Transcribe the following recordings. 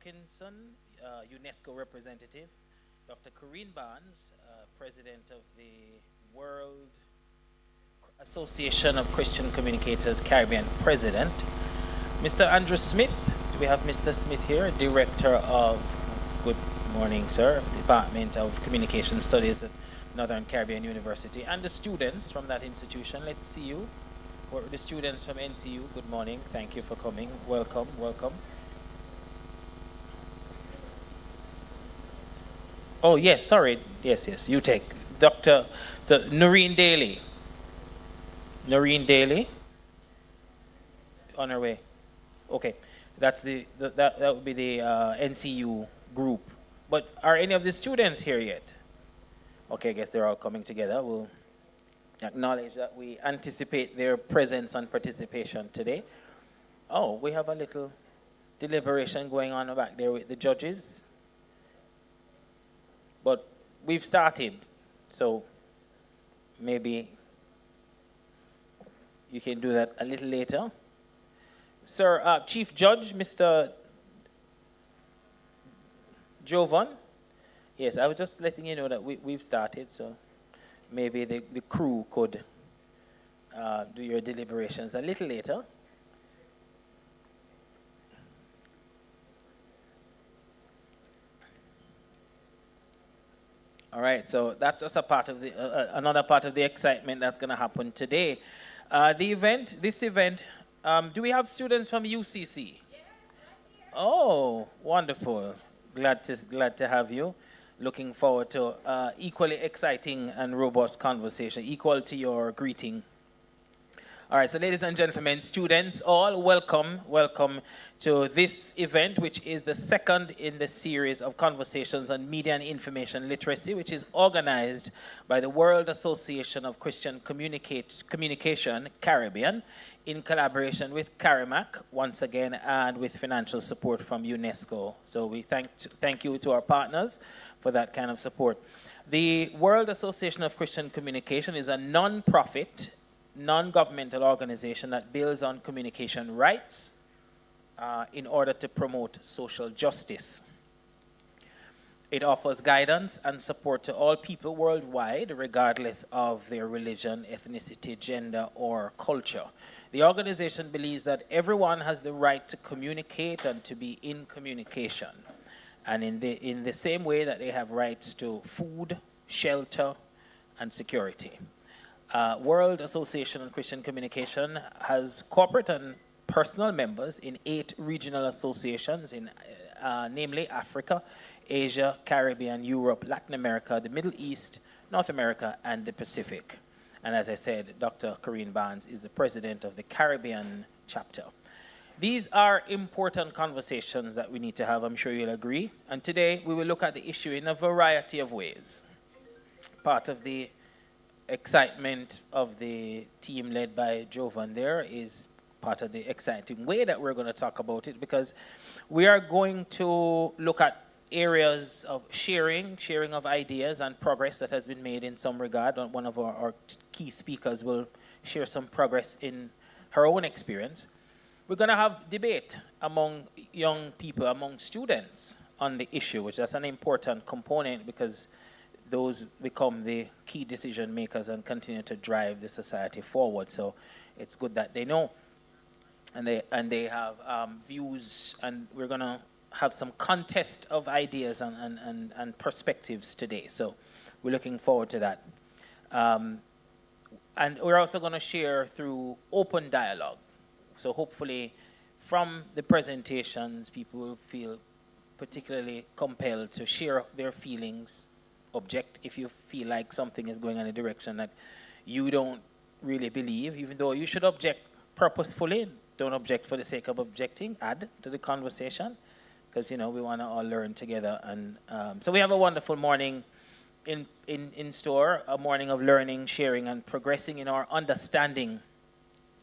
Wilkinson, UNESCO representative, Dr. Corinne Barnes, president of the World Association of Christian Communicators Caribbean president, Mr. Andrew Smith. Do we have Mr. Smith here, director of, good morning, sir, Department of Communication Studies at Northern Caribbean University, and the students from that institution. Let's see you. Or the students from NCU, good morning. Thank you for coming. Welcome, welcome. Oh, yes, sorry. Yes, yes, you take. Dr. So, Noreen Daly. Noreen Daly, on her way. Okay, that's that would be the NCU group. But are any of the students here yet? Okay, I guess they're all coming together. We'll acknowledge that we anticipate their presence and participation today. Oh, we have a little deliberation going on back there with the judges. But we've started, so maybe you can do that a little later. Sir, Chief Judge, Mr. Jovan. Yes, I was just letting you know that we've started, so maybe the crew could do your deliberations a little later. All right, so that's just a part of the another part of the excitement that's going to happen today. This event, do we have students from UCC? Yes, I'm here. Oh, wonderful! Glad to have you. Looking forward to equally exciting and robust conversation, equal to your greeting. All right, so ladies and gentlemen, students, all welcome to this event, which is the second in the series of conversations on media and information literacy, which is organized by the World Association of Christian Communication Caribbean in collaboration with CARIMAC, once again, and with financial support from UNESCO. So we thank you to our partners for that kind of support. The World Association of Christian Communication is a non-profit, non-governmental organization that builds on communication rights in order to promote social justice. It offers guidance and support to all people worldwide, regardless of their religion, ethnicity, gender, or culture. The organization believes that everyone has the right to communicate and to be in communication. And in the same way that they have rights to food, shelter, and security. World Association of Christian Communication has corporate and personal members in 8 regional associations, namely Africa, Asia, Caribbean, Europe, Latin America, the Middle East, North America, and the Pacific. And as I said, Dr. Corinne Barnes is the president of the Caribbean chapter. These are important conversations that we need to have, I'm sure you'll agree. And today we will look at the issue in a variety of ways. Part of the excitement of the team led by Jovan there is part of the exciting way that we're going to talk about it, because we are going to look at areas of sharing of ideas and progress that has been made in some regard. One of our key speakers will share some progress in her own experience. We're going to have debate among young people, among students on the issue, which is an important component because those become the key decision makers and continue to drive the society forward. So it's good that they know and they have views, and we're going to have some contest of ideas and perspectives today. So we're looking forward to that. And we're also going to share through open dialogue. So hopefully from the presentations, people will feel particularly compelled to share their feelings, object if you feel like something is going in a direction that you don't really believe, even though you should object purposefully. Don't object for the sake of objecting. Add to the conversation, because we want to all learn together. And so we have a wonderful morning in store, a morning of learning, sharing, and progressing in our understanding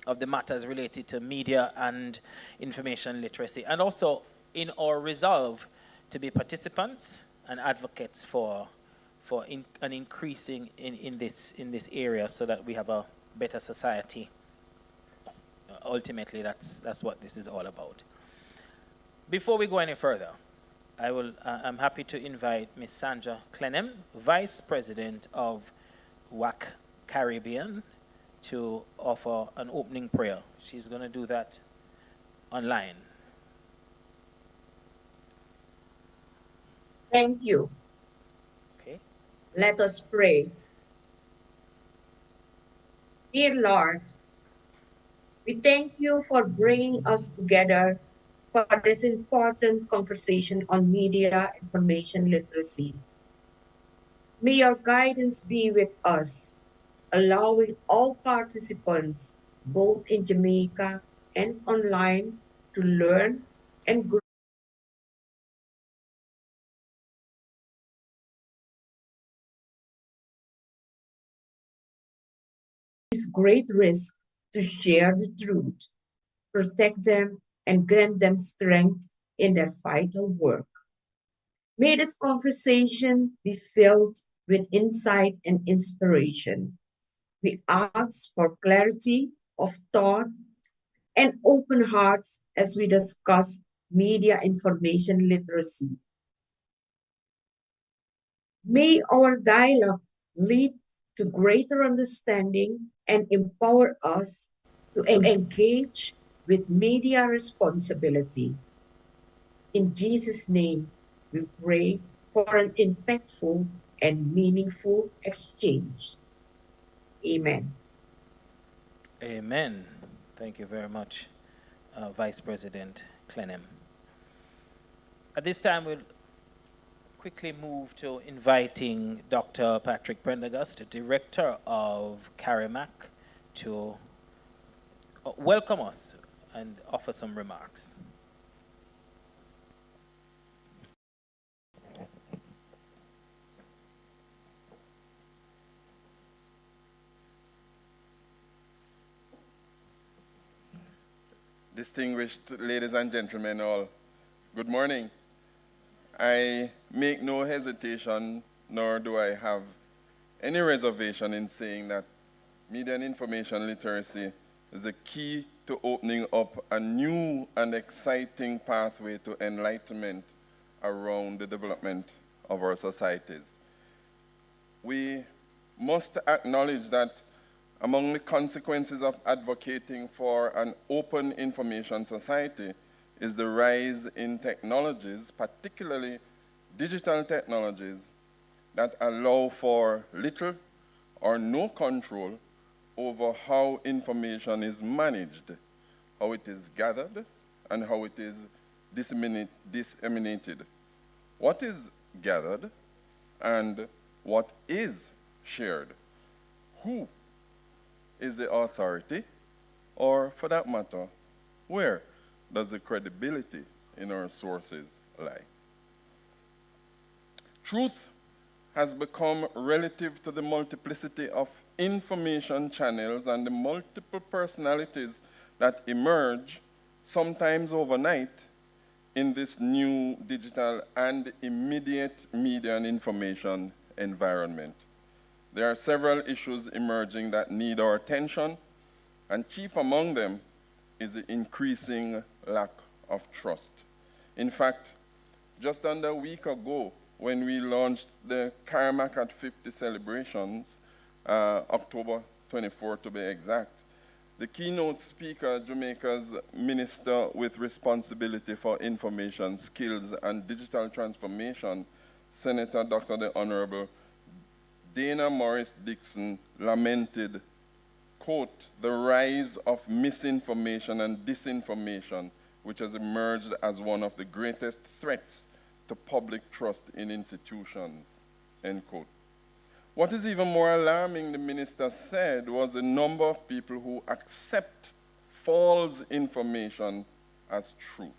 of the matters related to media and information literacy, and also in our resolve to be participants and advocates for an increasing in this area, so that we have a better society. Ultimately, that's what this is all about. Before we go any further, I'm happy to invite Ms. Sandra Clenham, Vice President of WACC Caribbean, to offer an opening prayer. She's going to do that online. Thank you. Okay. Let us pray. Dear Lord, we thank you for bringing us together for this important conversation on media information literacy. May your guidance be with us, allowing all participants, both in Jamaica and online, to learn and grow. This great risk to share the truth, protect them, and grant them strength in their vital work. May this conversation be filled with insight and inspiration. We ask for clarity of thought and open hearts as we discuss media information literacy. May our dialogue lead to greater understanding and empower us to engage with media responsibility. In Jesus' name, we pray for an impactful and meaningful exchange. Amen. Amen. Thank you very much, Vice President Clenham. At this time, we'll quickly move to inviting Dr. Patrick Prendergast, Director of CARIMAC, to welcome us and offer some remarks. Distinguished ladies and gentlemen all, good morning. I make no hesitation, nor do I have any reservation in saying that media and information literacy is a key to opening up a new and exciting pathway to enlightenment around the development of our societies. We must acknowledge that among the consequences of advocating for an open information society is the rise in technologies, particularly digital technologies, that allow for little or no control over how information is managed, how it is gathered, and how it is disseminated. What is gathered and what is shared? Who is the authority? Or, for that matter, where does the credibility in our sources lie? Truth has become relative to the multiplicity of information channels and the multiple personalities that emerge, sometimes overnight, in this new digital and immediate media and information environment. There are several issues emerging that need our attention, and chief among them is the increasing lack of trust. In fact, just under a week ago, when we launched the CARIMAC at 50 celebrations, October 24 to be exact, the keynote speaker, Jamaica's Minister with Responsibility for Information, Skills, and Digital Transformation, Senator Dr. the Honorable Dana Morris Dixon, lamented, quote, the rise of misinformation and disinformation, which has emerged as one of the greatest threats to public trust in institutions, end quote. What is even more alarming, the minister said, was the number of people who accept false information as truth.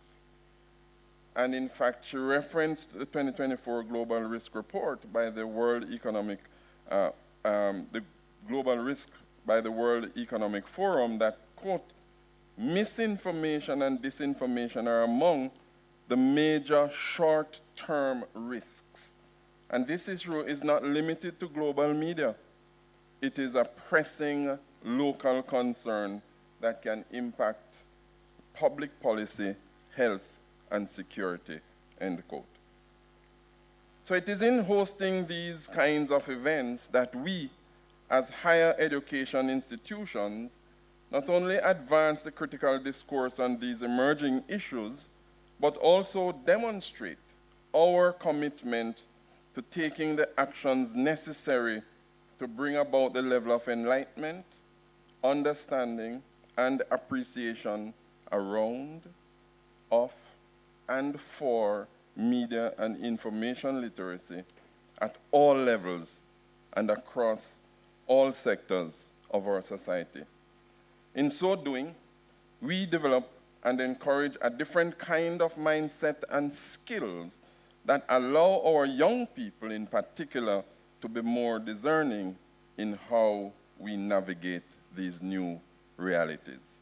And in fact, she referenced the 2024 Global Risk Report by the World Economic the global risk by the World Economic Forum that, quote, misinformation and disinformation are among the major short-term risks. And this issue is not limited to global media. It is a pressing local concern that can impact public policy, health, and security, end quote. So it is in hosting these kinds of events that we, as higher education institutions, not only advance the critical discourse on these emerging issues, but also demonstrate our commitment to taking the actions necessary to bring about the level of enlightenment, understanding, and appreciation around, of, and for media and information literacy at all levels and across all sectors of our society. In so doing, we develop and encourage a different kind of mindset and skills that allow our young people in particular to be more discerning in how we navigate these new realities.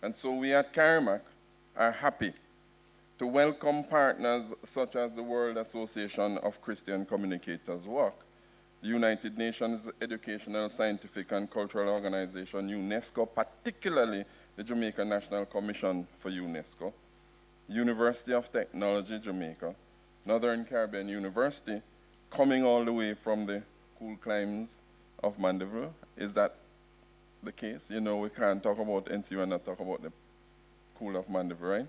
And so we at CARIMAC are happy to welcome partners such as the World Association of Christian Communicators, WACC, the United Nations Educational, Scientific, and Cultural Organization, UNESCO, particularly the Jamaica National Commission for UNESCO, University of Technology, Jamaica, Northern Caribbean University, coming all the way from the cool climes of Mandeville. Is that the case? You know, we can't talk about NCU and not talk about the cool of Mandeville, right?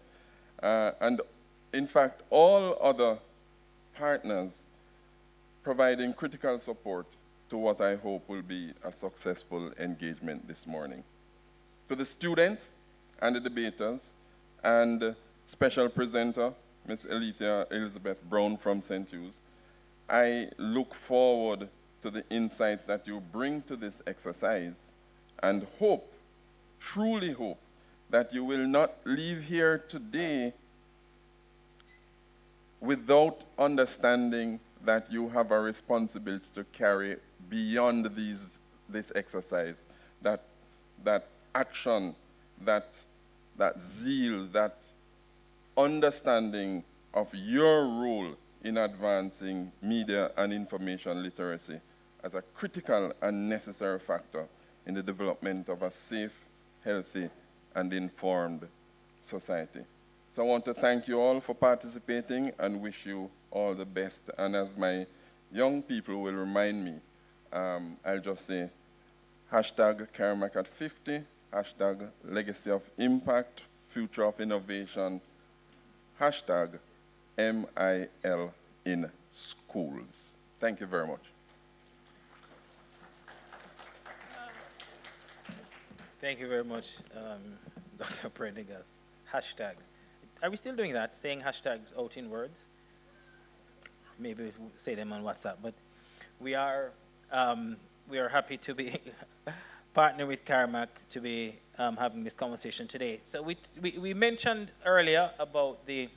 And in fact, all other partners providing critical support to what I hope will be a successful engagement this morning. To the students and the debaters and special presenter, Ms. Alethea Elizabeth Brown from St. Hugh's, I look forward to the insights that you bring to this exercise and hope, truly hope, that you will not leave here today without understanding that you have a responsibility to carry beyond this exercise, that action, that zeal, that understanding of your role in advancing media and information literacy as a critical and necessary factor in the development of a safe, healthy, and informed society. So I want to thank you all for participating and wish you all the best. And as my young people will remind me, I'll just say hashtag CARIMAC at 50, hashtag legacy of impact, future of innovation, hashtag MIL in schools. Thank you very much. Thank you very much, Dr. Prendergast. Hashtag. Are we still doing that, saying hashtags out in words? Maybe we'll say them on WhatsApp, but we are happy to be partner with CARIMAC to be having this conversation today. So we mentioned earlier about the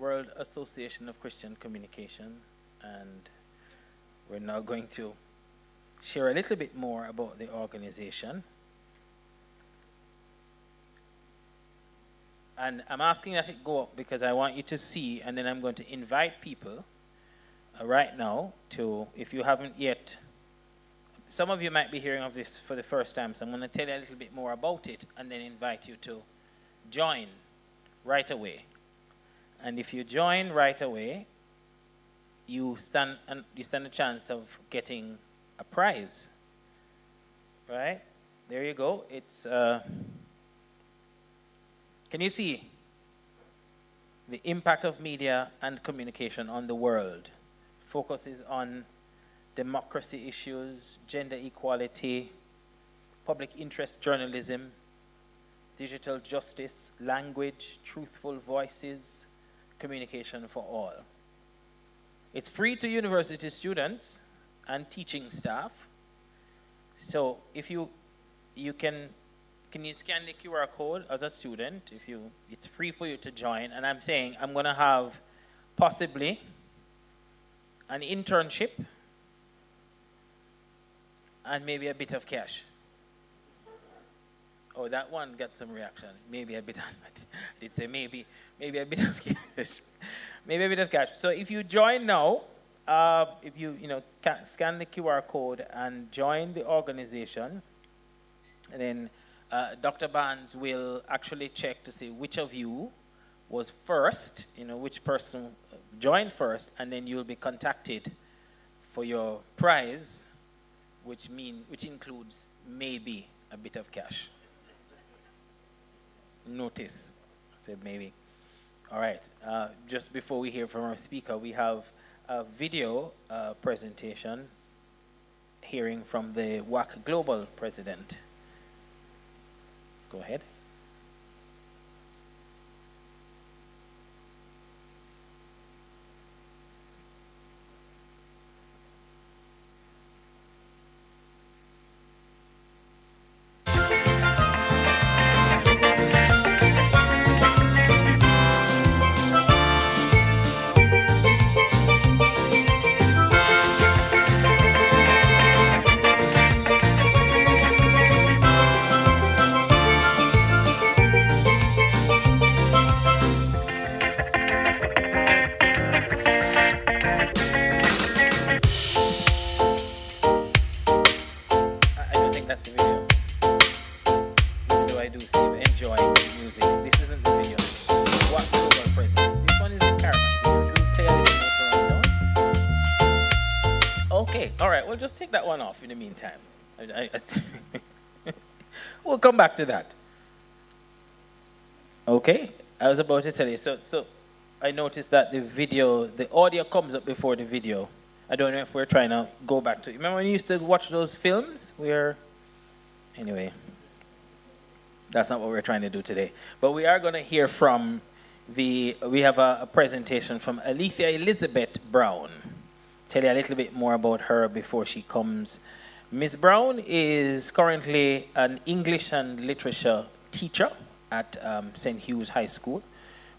World Association of Christian Communication, and we're now going to share a little bit more about the organization. And I'm asking that it go up because I want you to see, and then I'm going to invite people right now to, if you haven't yet, some of you might be hearing of this for the first time, so I'm going to tell you a little bit more about it and then invite you to join right away. And if you join right away, you stand a chance of getting a prize, right? There you go. It's, can you see the impact of media and communication on the world? Focuses on democracy issues, gender equality, public interest journalism, digital justice, language, truthful voices, communication for all. It's free to university students and teaching staff. So if you can you scan the QR code as a student? It's free for you to join. And I'm saying I'm going to have possibly an internship and maybe a bit of cash. Oh, that one got some reaction. Maybe a bit of, I did say maybe a bit of cash. Maybe a bit of cash. So if you join now, if you scan the QR code and join the organization, and then Dr. Barnes will actually check to see which of you was first, which person joined first, and then you'll be contacted for your prize, which includes maybe a bit of cash. Notice, I said maybe. All right, just before we hear from our speaker, we have a video presentation hearing from the WACC Global President. Let's go ahead. I don't think that's the video. Even though I do see you enjoying the music. This isn't the video. What global president? This one is the CARIMAC video. Should we play a little bit around? Okay, all right. We'll just take that one off in the meantime. We'll come back to that. Okay, I was about to tell you. So I noticed that the audio comes up before the video. I don't know if we're trying to go back to. Remember when you used to watch those films? Anyway, that's not what we're trying to do today. But we are going to hear from we have a presentation from Alethea Elizabeth Brown. Tell you a little bit more about her before she comes. Ms. Brown is currently an English and literature teacher at St. Hugh's High School,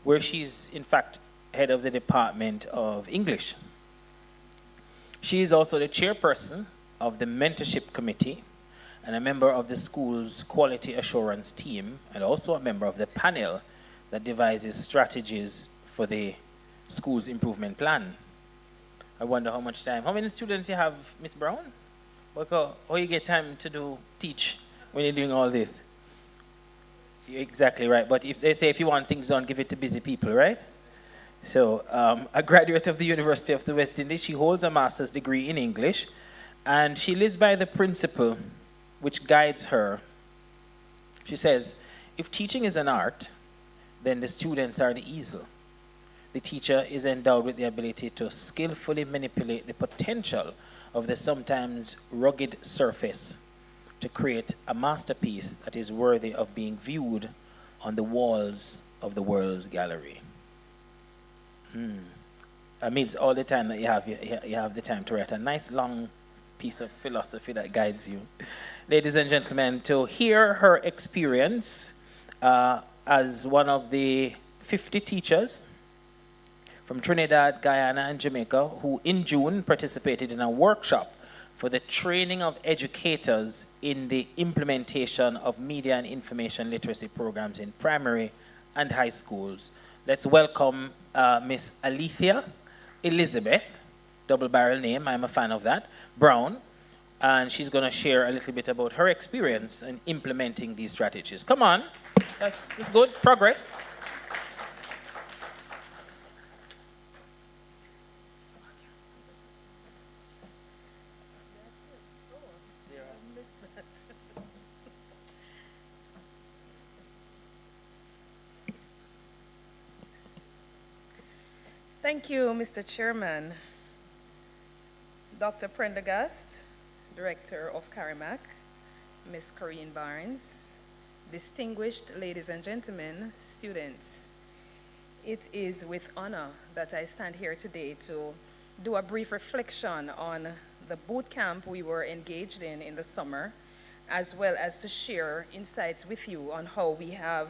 where she's in fact head of the Department of English. She is also the chairperson of the mentorship committee and a member of the school's quality assurance team, and also a member of the panel that devises strategies for the school's improvement plan. I wonder how many students you have, Ms. Brown? How you get time to teach when you're doing all this? You're exactly right, but if they say if you want things done, give it to busy people, right? So, a graduate of the University of the West Indies, she holds a master's degree in English, and she lives by the principle which guides her. She says, if teaching is an art, then the students are the easel. The teacher is endowed with the ability to skillfully manipulate the potential of the sometimes rugged surface to create a masterpiece that is worthy of being viewed on the walls of the world's gallery. That means all the time that you have the time to write a nice long piece of philosophy that guides you. Ladies and gentlemen, to hear her experience as one of the 50 teachers from Trinidad, Guyana, and Jamaica who in June participated in a workshop for the training of educators in the implementation of media and information literacy programs in primary and high schools. Let's welcome Miss Alethea Elizabeth, double barrel name, I'm a fan of that, Brown, and she's going to share a little bit about her experience in implementing these strategies. Come on, that's good, progress. Thank you, Mr. Chairman. Dr. Prendergast, Director of CARIMAC, Ms. Corinne Barnes, distinguished ladies and gentlemen, students. It is with honor that I stand here today to do a brief reflection on the boot camp we were engaged in the summer, as well as to share insights with you on how we have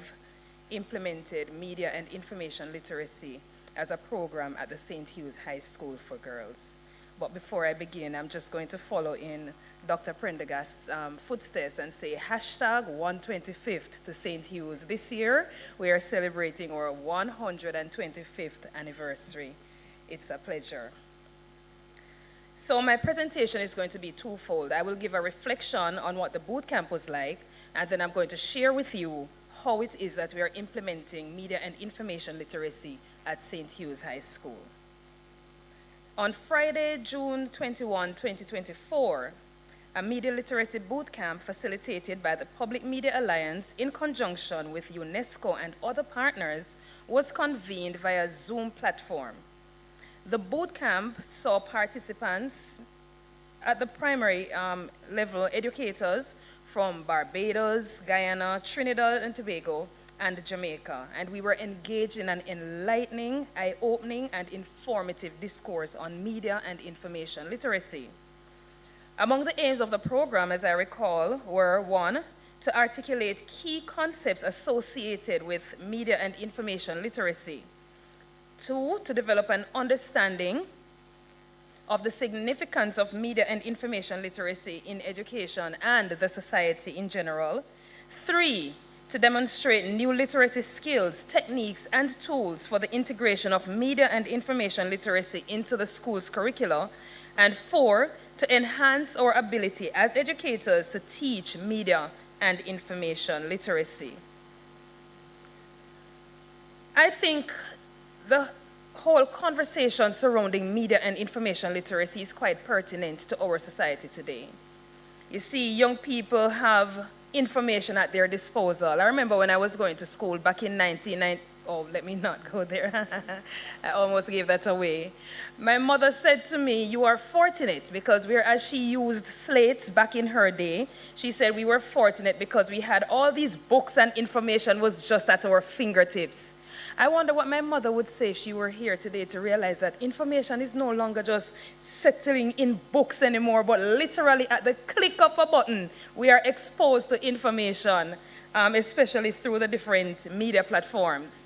implemented media and information literacy as a program at the St. Hugh's High School for Girls. But before I begin, I'm just going to follow in Dr. Prendergast's footsteps and say hashtag 125th to St. Hugh's. This year, we are celebrating our 125th anniversary. It's a pleasure. So my presentation is going to be twofold. I will give a reflection on what the boot camp was like, and then I'm going to share with you how it is that we are implementing media and information literacy at St. Hugh's High School. On Friday, June 21, 2024, a media literacy boot camp facilitated by the Public Media Alliance in conjunction with UNESCO and other partners was convened via Zoom platform. The boot camp saw participants at the primary level educators from Barbados, Guyana, Trinidad and Tobago, and Jamaica, and we were engaged in an enlightening, eye-opening, and informative discourse on media and information literacy. Among the aims of the program, as I recall, were 1, to articulate key concepts associated with media and information literacy. 2, to develop an understanding of the significance of media and information literacy in education and the society in general. 3, to demonstrate new literacy skills, techniques, and tools for the integration of media and information literacy into the school's curricula. And 4, to enhance our ability as educators to teach media and information literacy. I think the whole conversation surrounding media and information literacy is quite pertinent to our society today. You see, young people have information at their disposal. I remember when I was going to school back in 1990, oh, let me not go there. I almost gave that away. My mother said to me, you are fortunate, because whereas she used slates back in her day, she said we were fortunate because we had all these books and information was just at our fingertips. I wonder what my mother would say if she were here today to realize that information is no longer just settling in books anymore, but literally at the click of a button, we are exposed to information, especially through the different media platforms.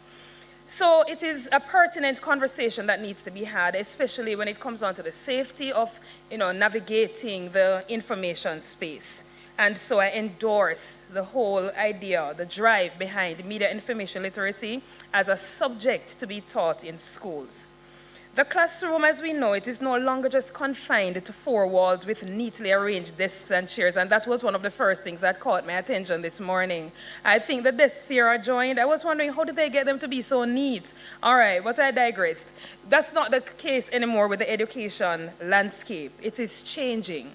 So it is a pertinent conversation that needs to be had, especially when it comes down to the safety of, navigating the information space. And so I endorse the whole idea, the drive behind media information literacy as a subject to be taught in schools. The classroom, as we know it, is no longer just confined to 4 walls with neatly arranged desks and chairs, and that was one of the first things that caught my attention this morning. I think the desks here are joined. I was wondering, how did they get them to be so neat? All right, but I digressed. That's not the case anymore with the education landscape. It is changing.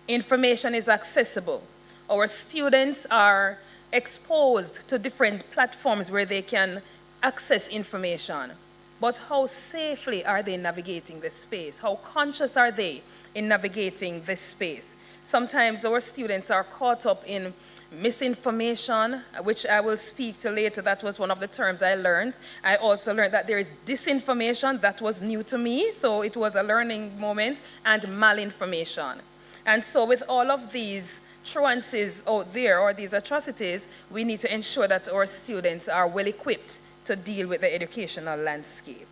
Information is accessible. Our students are exposed to different platforms where they can access information. But how safely are they navigating this space? How conscious are they in navigating this space? Sometimes our students are caught up in misinformation, which I will speak to later. That was one of the terms I learned. I also learned that there is disinformation. That was new to me, so it was a learning moment, and malinformation. And so with all of these truances out there, or these atrocities, we need to ensure that our students are well equipped to deal with the educational landscape.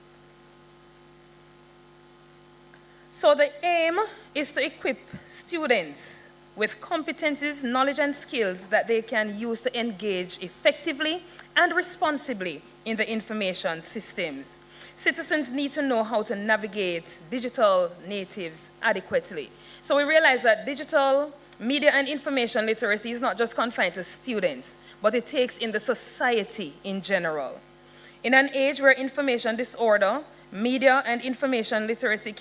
So the aim is to equip students with competencies, knowledge, and skills that they can use to engage effectively and responsibly in the information systems. Citizens need to know how to navigate digital natives adequately. So we realize that digital media and information literacy is not just confined to students, but it takes in the society in general. In an age where information disorder, media and information literacy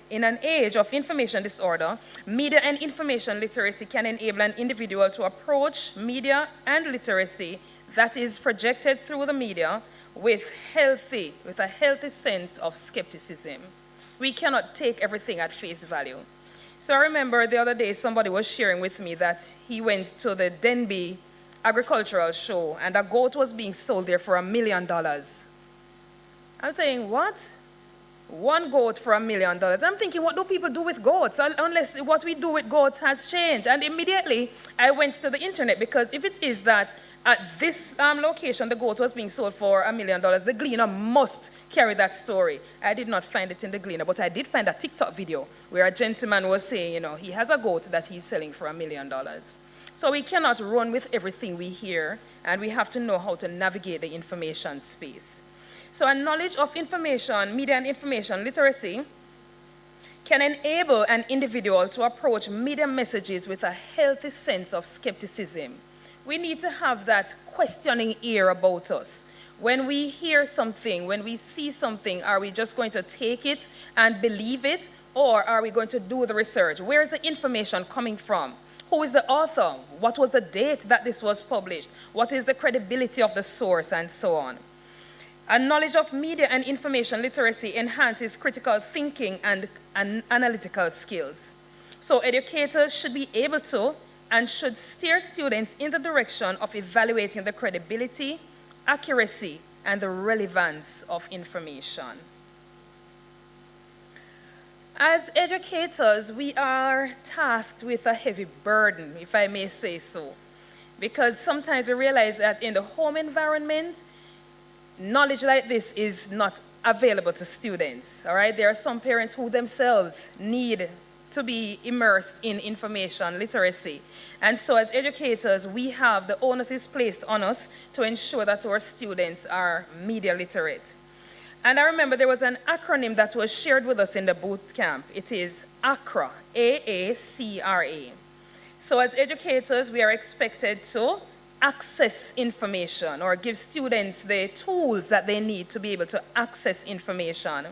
in an age of information disorder, media and information literacy can enable an individual to approach media and literacy that is projected through the media with a healthy sense of skepticism. We cannot take everything at face value. So I remember the other day somebody was sharing with me that he went to the Denby agricultural show and a goat was being sold there for $1 million. I'm saying, what? 1 goat for $1 million. I'm thinking, what do people do with goats? Unless what we do with goats has changed. And immediately I went to the internet, because if it is that at this location the goat was being sold for $1 million, the Gleaner must carry that story. I did not find it in the Gleaner, but I did find a TikTok video where a gentleman was saying, he has a goat that he's selling for $1 million. So we cannot run with everything we hear, and we have to know how to navigate the information space. So a knowledge of information, media and information literacy, can enable an individual to approach media messages with a healthy sense of skepticism. We need to have that questioning ear about us. When we hear something, when we see something, are we just going to take it and believe it, or are we going to do the research? Where is the information coming from? Who is the author? What was the date that this was published? What is the credibility of the source, and so on? A knowledge of media and information literacy enhances critical thinking and analytical skills. So educators should be able to and should steer students in the direction of evaluating the credibility, accuracy, and the relevance of information. As educators, we are tasked with a heavy burden, if I may say so, because sometimes we realize that in the home environment, knowledge like this is not available to students, all right? There are some parents who themselves need to be immersed in information literacy. And so as educators, we have the onus is placed on us to ensure that our students are media literate. And I remember there was an acronym that was shared with us in the boot camp. It is ACRA, A-A-C-R-A. So as educators, we are expected to access information or give students the tools that they need to be able to access information.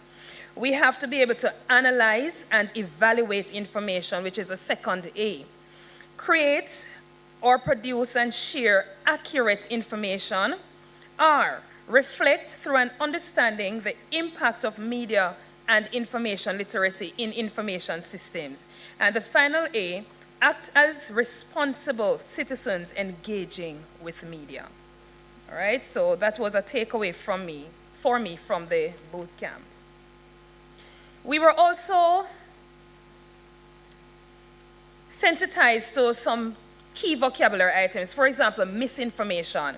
We have to be able to analyze and evaluate information, which is a second A. Create or produce and share accurate information. R, reflect through an understanding the impact of media and information literacy in information systems. And the final A, act as responsible citizens engaging with media. All right, so that was a takeaway for me from the boot camp. We were also sensitized to some key vocabulary items, for example, misinformation.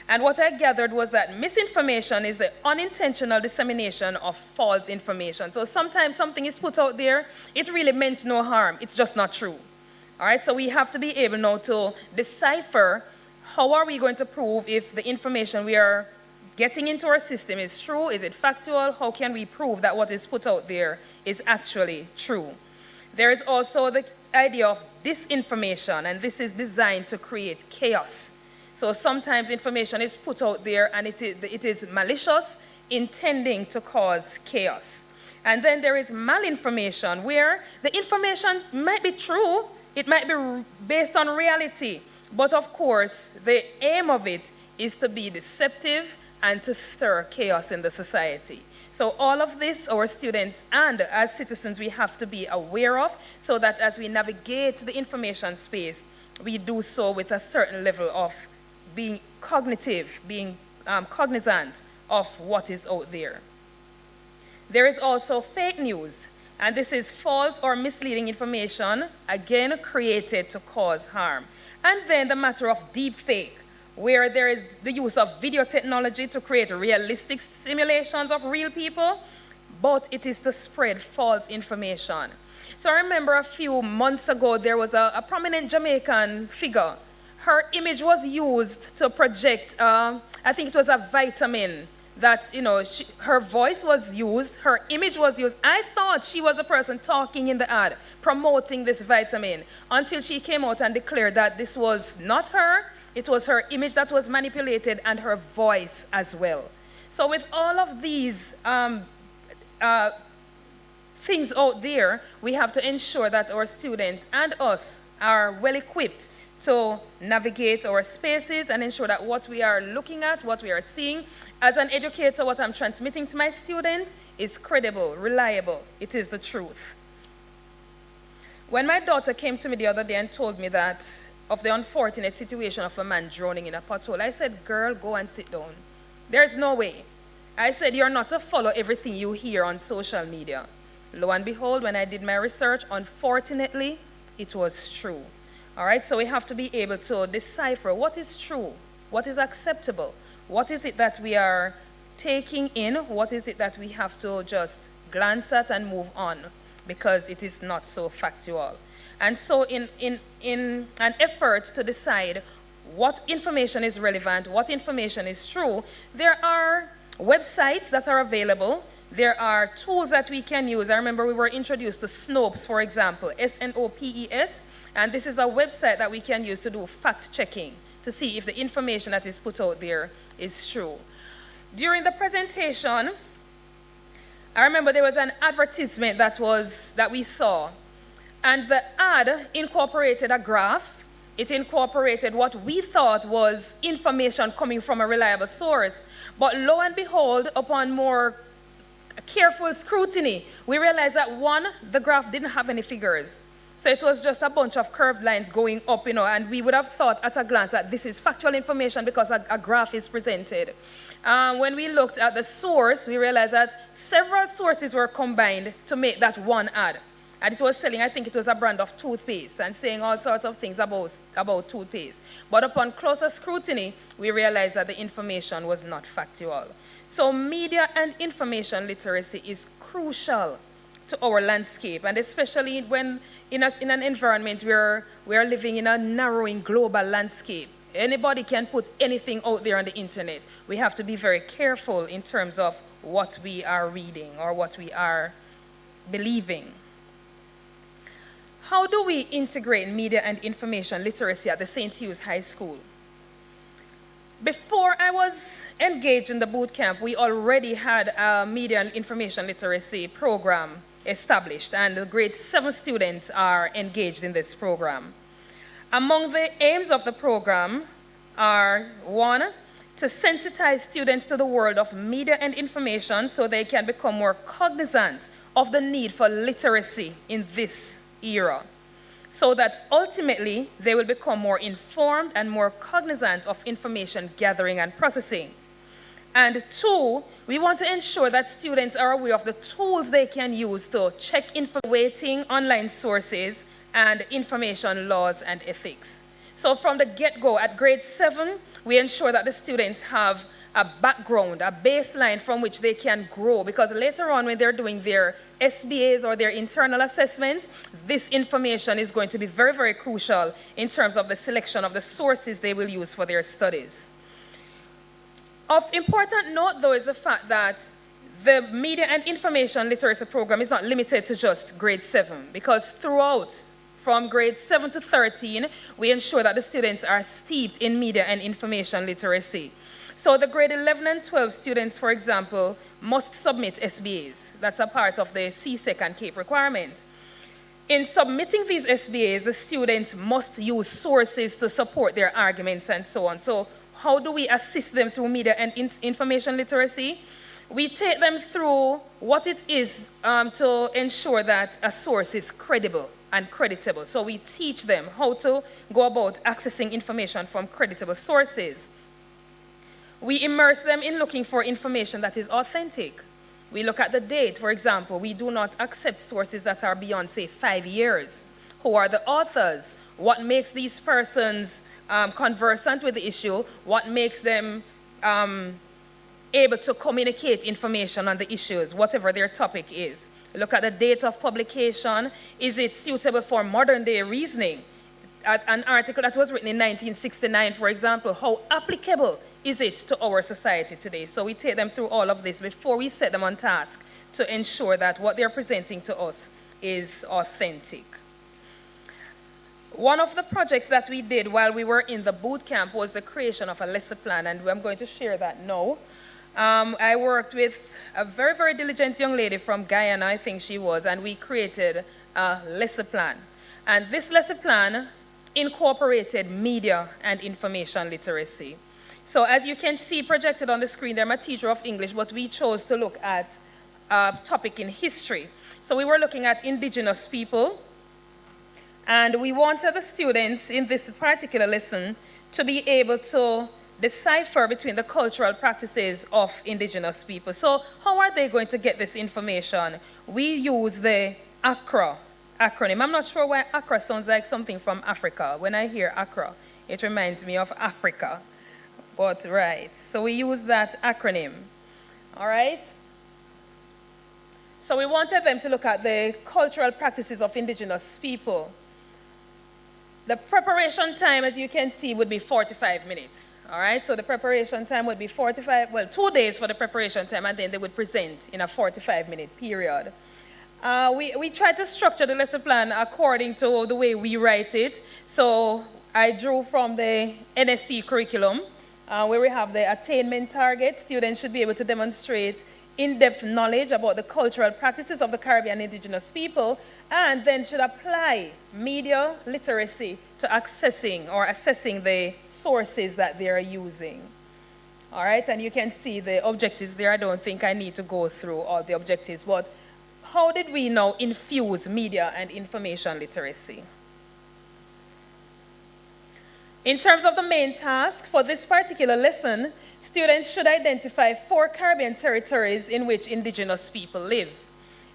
And what I gathered was that misinformation is the unintentional dissemination of false information. So sometimes something is put out there, it really meant no harm, it's just not true. All right, so we have to be able now to decipher how are we going to prove if the information we are getting into our system is true, is it factual, how can we prove that what is put out there is actually true. There is also the idea of disinformation, and this is designed to create chaos. So sometimes information is put out there and it is malicious, intending to cause chaos. And then there is malinformation, where the information might be true, it might be based on reality, but of course, the aim of it is to be deceptive and to stir chaos in the society. So all of this, our students and as citizens, we have to be aware of, so that as we navigate the information space, we do so with a certain level of being cognitive, being cognizant of what is out there. There is also fake news, and this is false or misleading information, again created to cause harm. And then the matter of deep fake, where there is the use of video technology to create realistic simulations of real people, but it is to spread false information. So I remember a few months ago, there was a prominent Jamaican figure. Her image was used to project, I think it was a vitamin that, you know, her voice was used, her image was used. I thought she was a person talking in the ad, promoting this vitamin, until she came out and declared that this was not her, it was her image that was manipulated and her voice as well. So with all of these things out there, we have to ensure that our students and us are well equipped to navigate our spaces and ensure that what we are looking at, what we are seeing, as an educator, what I'm transmitting to my students is credible, reliable. It is the truth. When my daughter came to me the other day and told me that of the unfortunate situation of a man drowning in a pothole, I said, girl, go and sit down. There's no way. I said, you're not to follow everything you hear on social media. Lo and behold, when I did my research, unfortunately, it was true. All right, so we have to be able to decipher what is true, what is acceptable, what is it that we are taking in, what is it that we have to just glance at and move on, because it is not so factual. And so in an effort to decide what information is relevant, what information is true, there are websites that are available. There are tools that we can use. I remember we were introduced to Snopes, for example, S-N-O-P-E-S, and this is a website that we can use to do fact checking, to see if the information that is put out there is true. During the presentation, I remember there was an advertisement that we saw, and the ad incorporated a graph. It incorporated what we thought was information coming from a reliable source. But lo and behold, upon more careful scrutiny, we realized that one, the graph didn't have any figures. So it was just a bunch of curved lines going up, and we would have thought at a glance that this is factual information because a graph is presented. When we looked at the source, we realized that several sources were combined to make that one ad. And it was selling, I think it was a brand of toothpaste, and saying all sorts of things about toothpaste. But upon closer scrutiny, we realized that the information was not factual. So media and information literacy is crucial to our landscape, and especially when in an environment where we are living in a narrowing global landscape. Anybody can put anything out there on the internet. We have to be very careful in terms of what we are reading or what we are believing. How do we integrate media and information literacy at the St. Hugh's High School? Before I was engaged in the boot camp, we already had a media and information literacy program established, and the grade 7 students are engaged in this program. Among the aims of the program are, one, to sensitize students to the world of media and information so they can become more cognizant of the need for literacy in this era, so that ultimately they will become more informed and more cognizant of information gathering and processing. And two, we want to ensure that students are aware of the tools they can use to check evaluating online sources and information laws and ethics. So from the get-go at grade 7, we ensure that the students have a background, a baseline from which they can grow, because later on when they're doing their SBAs or their internal assessments, this information is going to be very, very crucial in terms of the selection of the sources they will use for their studies. Of important note, though, is the fact that the media and information literacy program is not limited to just grade 7, because throughout, from grade 7 to 13, we ensure that the students are steeped in media and information literacy. So the grade 11 and 12 students, for example, must submit SBAs. That's a part of the CSEC and CAPE requirement. In submitting these SBAs, the students must use sources to support their arguments and so on. So how do we assist them through media and information literacy? We take them through what it is to ensure that a source is credible and creditable. So we teach them how to go about accessing information from creditable sources. We immerse them in looking for information that is authentic. We look at the date, for example. We do not accept sources that are beyond, say, 5 years. Who are the authors? What makes these persons conversant with the issue? What makes them able to communicate information on the issues, whatever their topic is? Look at the date of publication. Is it suitable for modern day reasoning? An article that was written in 1969, for example, how applicable is it to our society today? So we take them through all of this before we set them on task to ensure that what they're presenting to us is authentic. One of the projects that we did while we were in the boot camp was the creation of a lesson plan, and I'm going to share that now. I worked with a very, very diligent young lady from Guyana, I think she was, and we created a lesson plan. And this lesson plan incorporated media and information literacy. So as you can see projected on the screen, I'm a teacher of English, but we chose to look at a topic in history. So we were looking at indigenous people, and we wanted the students in this particular lesson to be able to decipher between the cultural practices of indigenous people. So how are they going to get this information? We use the ACRA acronym. I'm not sure why ACRA sounds like something from Africa. When I hear ACRA, it reminds me of Africa. But right, so we use that acronym. All right? So we wanted them to look at the cultural practices of indigenous people. The preparation time, as you can see, would be 45 minutes. All right, so the preparation time would be 2 days for the preparation time, and then they would present in a 45-minute period. We tried to structure the lesson plan according to the way we write it. So I drew from the NSC curriculum, where we have the attainment target. Students should be able to demonstrate in-depth knowledge about the cultural practices of the Caribbean indigenous people, and then should apply media literacy to accessing or assessing the sources that they are using. All right, and you can see the objectives there. I don't think I need to go through all the objectives, but how did we now infuse media and information literacy? In terms of the main task for this particular lesson, students should identify 4 Caribbean territories in which indigenous people live.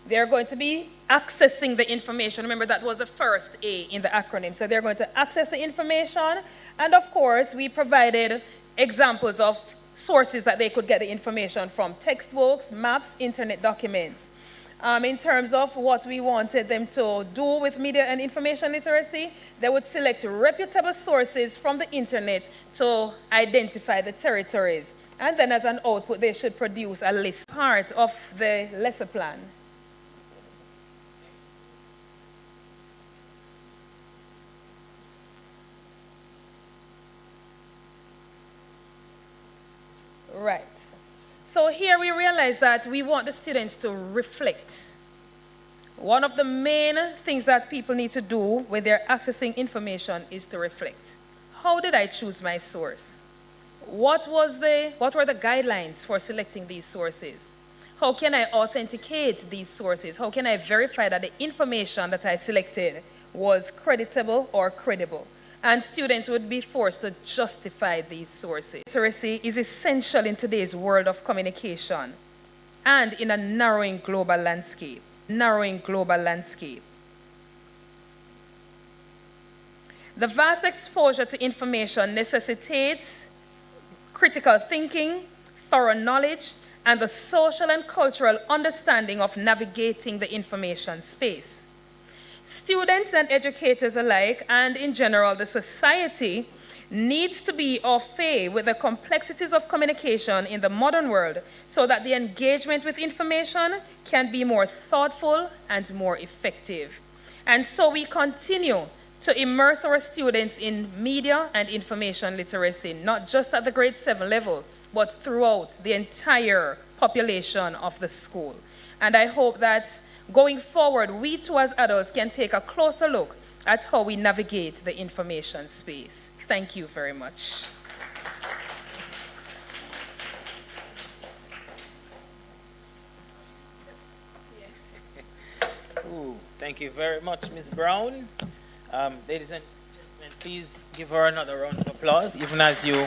They're going to be accessing the information. Remember, that was the first A in the acronym. So they're going to access the information. And of course, we provided examples of sources that they could get the information from: textbooks, maps, internet documents. In terms of what we wanted them to do with media and information literacy, they would select reputable sources from the internet to identify the territories. And then as an output, they should produce a list, part of the lesson plan. Right. So here we realize that we want the students to reflect. One of the main things that people need to do when they're accessing information is to reflect. How did I choose my source? What were the guidelines for selecting these sources? How can I authenticate these sources? How can I verify that the information that I selected was creditable or credible? And students would be forced to justify these sources. Literacy is essential in today's world of communication and in a narrowing global landscape. The vast exposure to information necessitates critical thinking, thorough knowledge, and the social and cultural understanding of navigating the information space. Students and educators alike, and in general the society, needs to be au fait with the complexities of communication in the modern world so that the engagement with information can be more thoughtful and more effective. And so we continue to immerse our students in media and information literacy, not just at the grade 7 level, but throughout the entire population of the school. And I hope that going forward, we too as adults can take a closer look at how we navigate the information space. Thank you very much. Ooh, thank you very much, Ms. Brown. Ladies and gentlemen, please give her another round of applause, even as you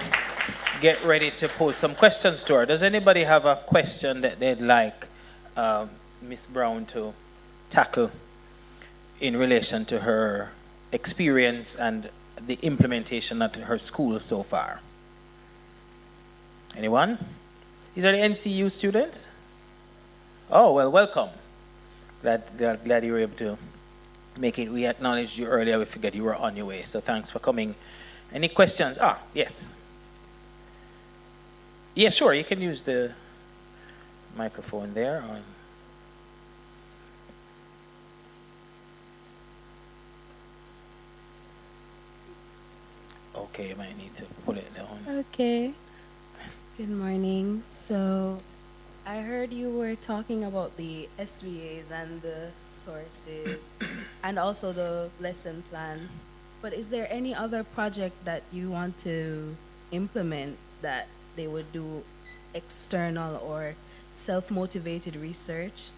get ready to pose some questions to her. Does anybody have a question that they'd like Ms. Brown to tackle in relation to her experience and the implementation at her school so far? Anyone? These are the NCU students? Oh, well, welcome. Glad you were able to make it. We acknowledged you earlier. We figured you were on your way. So thanks for coming. Any questions? Yes. Yeah, sure. You can use the microphone there. Okay, you might need to pull it down. Okay. Good morning. So I heard you were talking about the SVAs and the sources and also the lesson plan. But is there any other project that you want to implement that they would do external or self-motivated research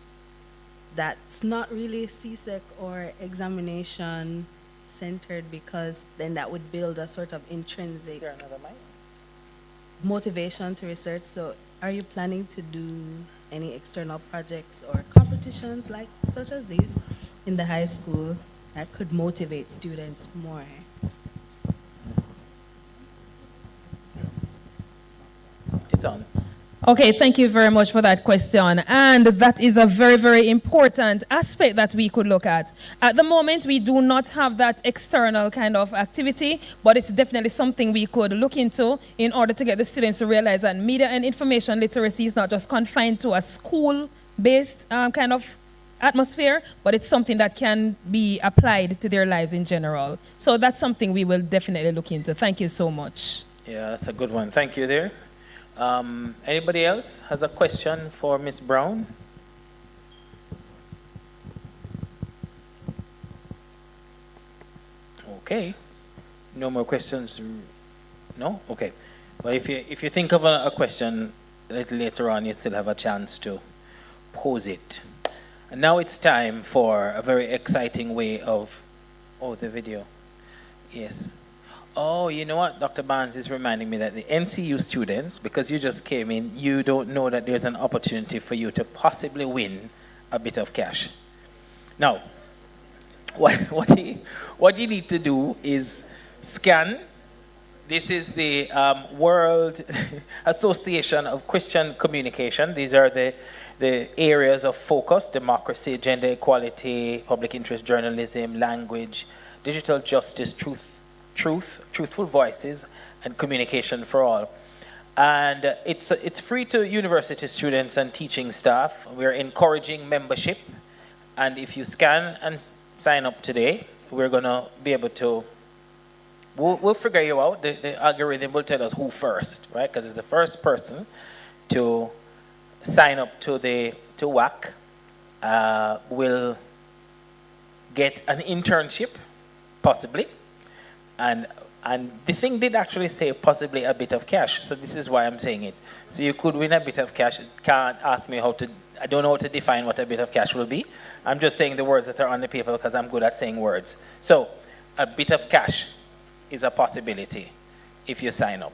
that's not really CSEC or examination centered, because then that would build a sort of intrinsic Is there another mic? motivation to research? So are you planning to do any external projects or competitions like such as these in the high school that could motivate students more? It's on. Okay, thank you very much for that question. And that is a very, very important aspect that we could look at. At the moment, we do not have that external kind of activity, but it's definitely something we could look into in order to get the students to realize that media and information literacy is not just confined to a school-based kind of atmosphere, but it's something that can be applied to their lives in general. So that's something we will definitely look into. Thank you so much. Yeah, that's a good one. Thank you there. Anybody else has a question for Ms. Brown? Okay. No more questions? No? Okay. Well, if you think of a question a little later on, you still have a chance to pose it. And now it's time for a very exciting way of, oh, the video. Yes. Oh, you know what? Dr. Barnes is reminding me that the NCU students, because you just came in, you don't know that there's an opportunity for you to possibly win a bit of cash. Now, what you need to do is scan. This is the World Association of Christian Communication. These are the areas of focus: democracy, gender equality, public interest journalism, language, digital justice, truthful voices, and communication for all. And it's free to university students and teaching staff. We're encouraging membership. And if you scan and sign up today, we're going to be able to, we'll figure you out. The algorithm will tell us who first, right? Because it's the first person to sign up to WACC will get an internship, possibly. And the thing did actually say possibly a bit of cash. So this is why I'm saying it. So you could win a bit of cash. Can't ask me I don't know how to define what a bit of cash will be. I'm just saying the words that are on the paper because I'm good at saying words. So a bit of cash is a possibility if you sign up.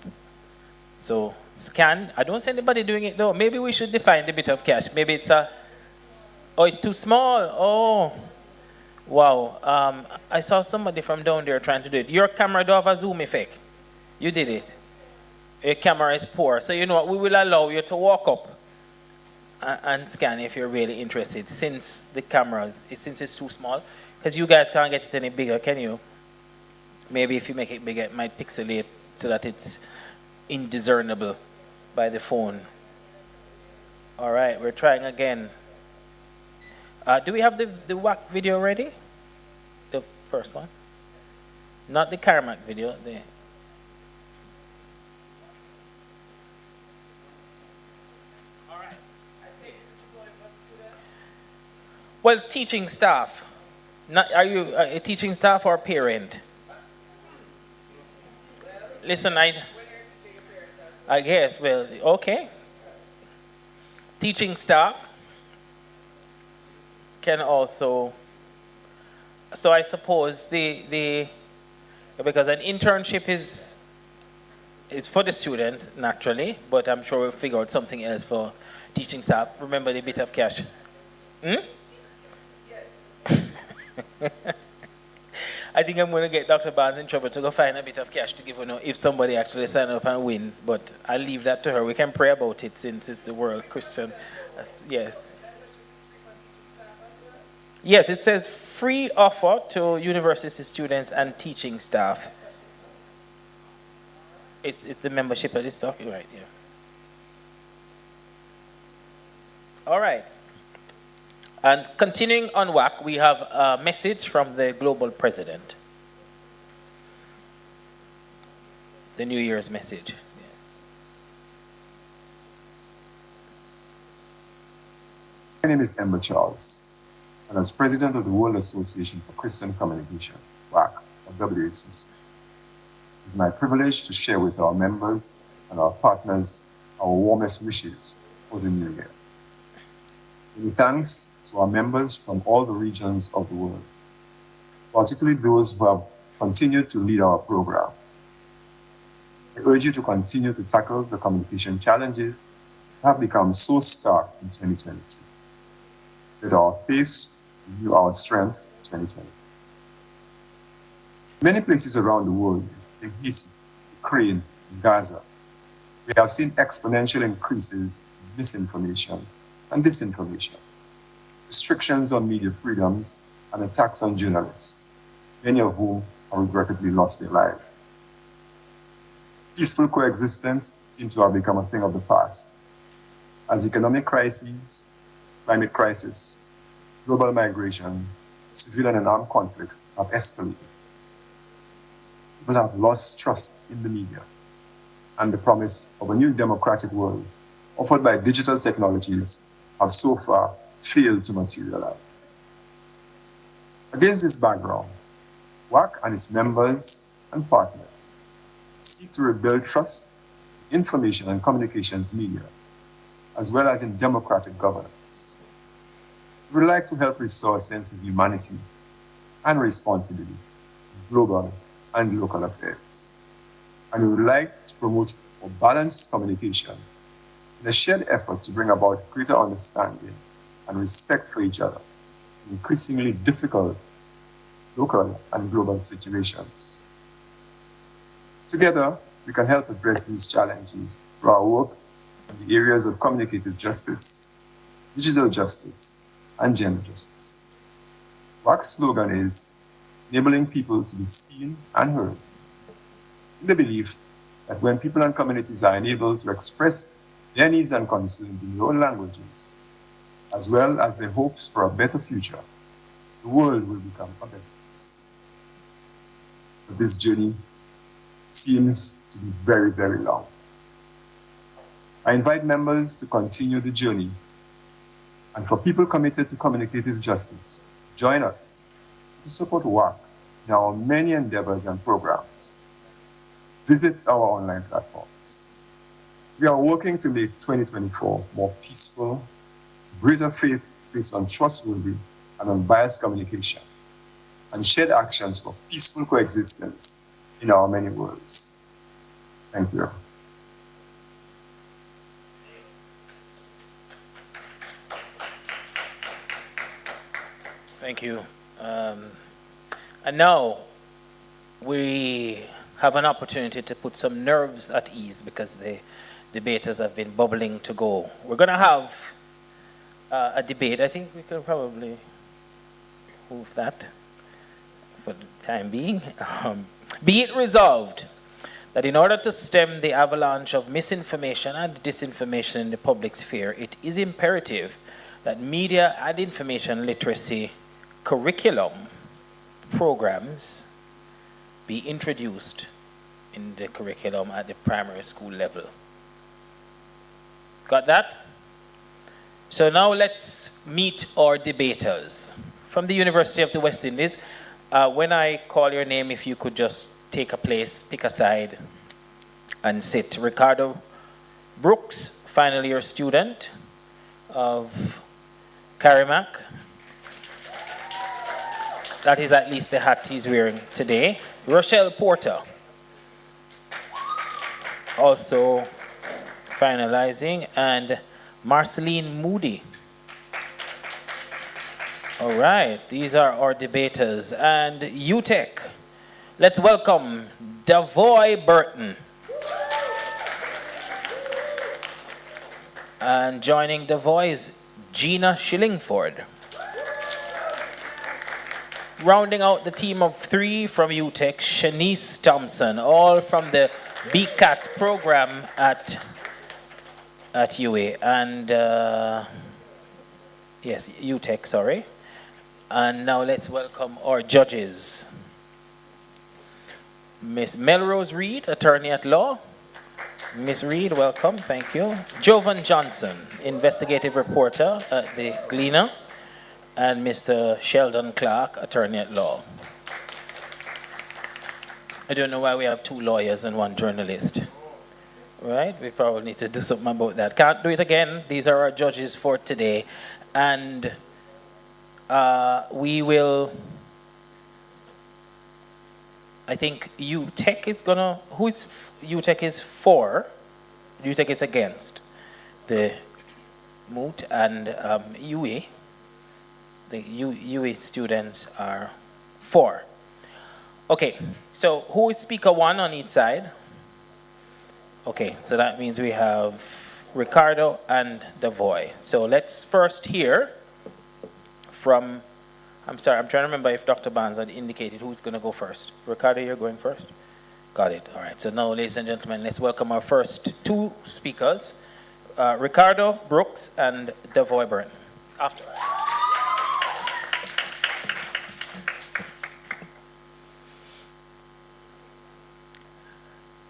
So scan. I don't see anybody doing it though. Maybe we should define the bit of cash. Maybe it's it's too small. Oh, wow. I saw somebody from down there trying to do it. Your camera don't have a zoom effect. You did it. Your camera is poor. So you know what? We will allow you to walk up and scan if you're really interested, since since it's too small. Because you guys can't get it any bigger, can you? Maybe if you make it bigger, it might pixelate so that it's indiscernible by the phone. All right, we're trying again. Do we have the WACC video ready? The first one? Not the CARIMAC video. All right. Well, teaching staff. Are you a teaching staff or a parent? Listen, I guess, well, okay. Teaching staff can also, so I suppose because an internship is for the students, naturally, but I'm sure we'll figure out something else for teaching staff. Remember the bit of cash. I think I'm going to get Dr. Barnes in trouble to go find a bit of cash to give her if somebody actually sign up and win. But I'll leave that to her. We can pray about it since it's the World Christian. Yes. Yes, it says free offer to university students and teaching staff. It's the membership that it's talking right here. All right. And continuing on WACC, we have a message from the global president. The New Year's message. My name is Emma Charles, and as president of the World Association for Christian Communication, WACC, or WACC, it's my privilege to share with our members and our partners our warmest wishes for the new year. Many thanks to our members from all the regions of the world, particularly those who have continued to lead our programs. I urge you to continue to tackle the communication challenges that have become so stark in 2022. Let our faith renew our strength in 2020. Many places around the world, in Haiti, Ukraine, and Gaza, we have seen exponential increases in misinformation and disinformation, restrictions on media freedoms, and attacks on journalists, many of whom have regrettably lost their lives. Peaceful coexistence seems to have become a thing of the past, as economic crises, climate crisis, global migration, civilian and armed conflicts have escalated. People have lost trust in the media and the promise of a new democratic world offered by digital technologies have so far failed to materialize. Against this background, WACC and its members and partners seek to rebuild trust in information and communications media, as well as in democratic governance. We would like to help restore a sense of humanity and responsibility in global and local affairs. And we would like to promote a balanced communication in a shared effort to bring about greater understanding and respect for each other in increasingly difficult local and global situations. Together, we can help address these challenges through our work in the areas of communicative justice, digital justice, and gender justice. WACC's slogan is enabling people to be seen and heard, in the belief that when people and communities are enabled to express their needs and concerns in their own languages, as well as their hopes for a better future, the world will become a better place. But this journey seems to be very, very long. I invite members to continue the journey, and for people committed to communicative justice, join us to support WACC in our many endeavors and programs. Visit our online platforms. We are working to make 2024 more peaceful, greater faith based on trustworthy and unbiased communication, and shared actions for peaceful coexistence in our many worlds. Thank you. Thank you. And now we have an opportunity to put some nerves at ease because the debaters have been bubbling to go. We're going to have a debate. I think we can probably move that for the time being. Be it resolved that in order to stem the avalanche of misinformation and disinformation in the public sphere, it is imperative that media and information literacy curriculum programs be introduced in the curriculum at the primary school level. Got that? So now let's meet our debaters. From the University of the West Indies, when I call your name, if you could just take a place, pick a side, and sit. Ricardo Brooks, final year student of CARIMAC. That is at least the hat he's wearing today. Rochelle Porter, also finalizing, and Marceline Moody. All right, these are our debaters. And UTEC, let's welcome Davoy Burton. And joining Davoy is Gina Shillingford. Rounding out the team of three from UTEC, Shanice Thompson, all from the BCAT program at UA. And yes, UTEC, sorry. And now let's welcome our judges. Miss Melrose Reed, attorney at law. Miss Reed, welcome, thank you. Jovan Johnson, investigative reporter at the Gleaner. And Mr. Sheldon Clark, attorney at law. I don't know why we have two lawyers and one journalist. Right? We probably need to do something about that. Can't do it again. These are our judges for today. And we will, I think UTEC is gonna, who is, UTEC is for, UTEC is against the Moot, and UA. The UA students are for. Okay, so who is speaker one on each side? Okay, so that means we have Ricardo and Davoy. So let's first hear from, I'm sorry, I'm trying to remember if Dr. Barnes had indicated who's going to go first. Ricardo, you're going first? Got it, all right. So now, ladies and gentlemen, let's welcome our first two speakers, Ricardo Brooks and Davoy Burton. After.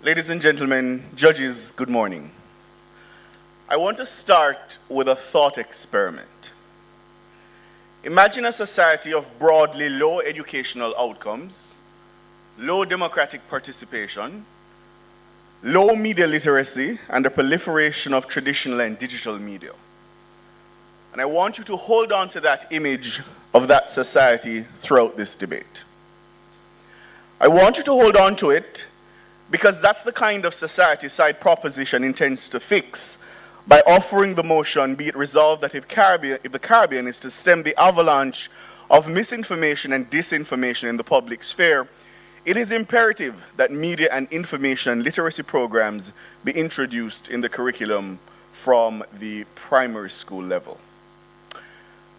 Ladies and gentlemen, judges, good morning. I want to start with a thought experiment. Imagine a society of broadly low educational outcomes, low democratic participation, low media literacy, and the proliferation of traditional and digital media. And I want you to hold on to that image of that society throughout this debate. I want you to hold on to it because that's the kind of society side proposition intends to fix by offering the motion, be it resolved that if the Caribbean is to stem the avalanche of misinformation and disinformation in the public sphere, it is imperative that media and information literacy programs be introduced in the curriculum from the primary school level.